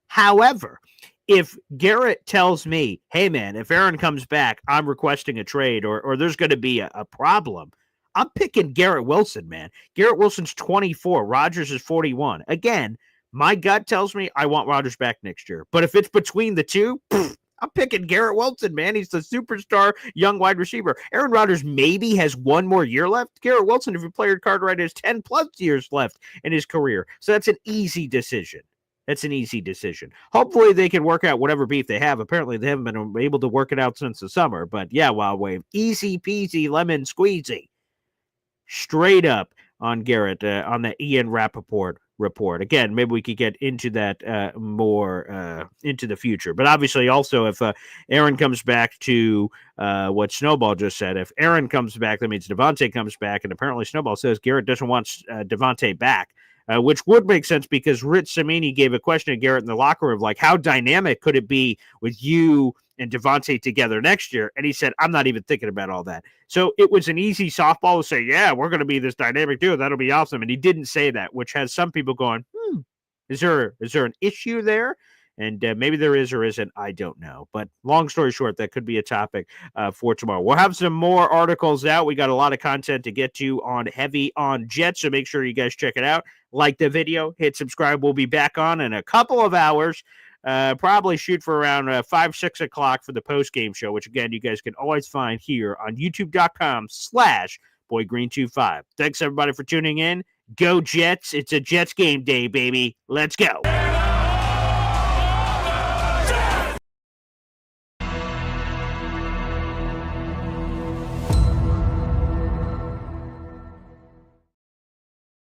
However, if Garrett tells me, hey, man, if Aaron comes back, I'm requesting a trade or there's going to be a problem, I'm picking Garrett Wilson, man. Garrett Wilson's 24. Rodgers is 41. Again, my gut tells me I want Rodgers back next year. But if it's between the two, I'm picking Garrett Wilson, man. He's the superstar young wide receiver. Aaron Rodgers maybe has one more year left. Garrett Wilson, if you play your card right, has 10 plus years left in his career. So that's an easy decision. Hopefully they can work out whatever beef they have. Apparently they haven't been able to work it out since the summer. But yeah, Wild Wave, easy peasy lemon squeezy. Straight up on Garrett on the Ian Rappaport report. Again, maybe we could get into that more into the future. But obviously also if Aaron comes back to what Snowball just said, if Aaron comes back, that means Devontae comes back. And apparently Snowball says Garrett doesn't want Devontae back, which would make sense because Rich Samini gave a question to Garrett in the locker room, like, how dynamic could it be with you and Devontae together next year? And he said, I'm not even thinking about all that. So it was an easy softball to say, yeah, we're going to be this dynamic duo. That'll be awesome. And he didn't say that, which has some people going, is there an issue there? And maybe there is or isn't. I don't know. But long story short, that could be a topic for tomorrow. We'll have some more articles out. We got a lot of content to get to on Heavy on Jets, so make sure you guys check it out. Like the video, hit subscribe. We'll be back on in a couple of hours. Probably shoot for around 5-6 o'clock for the post-game show, which, again, you guys can always find here on youtube.com/BoyGreen25. Thanks, everybody, for tuning in. Go Jets. It's a Jets game day, baby. Let's go.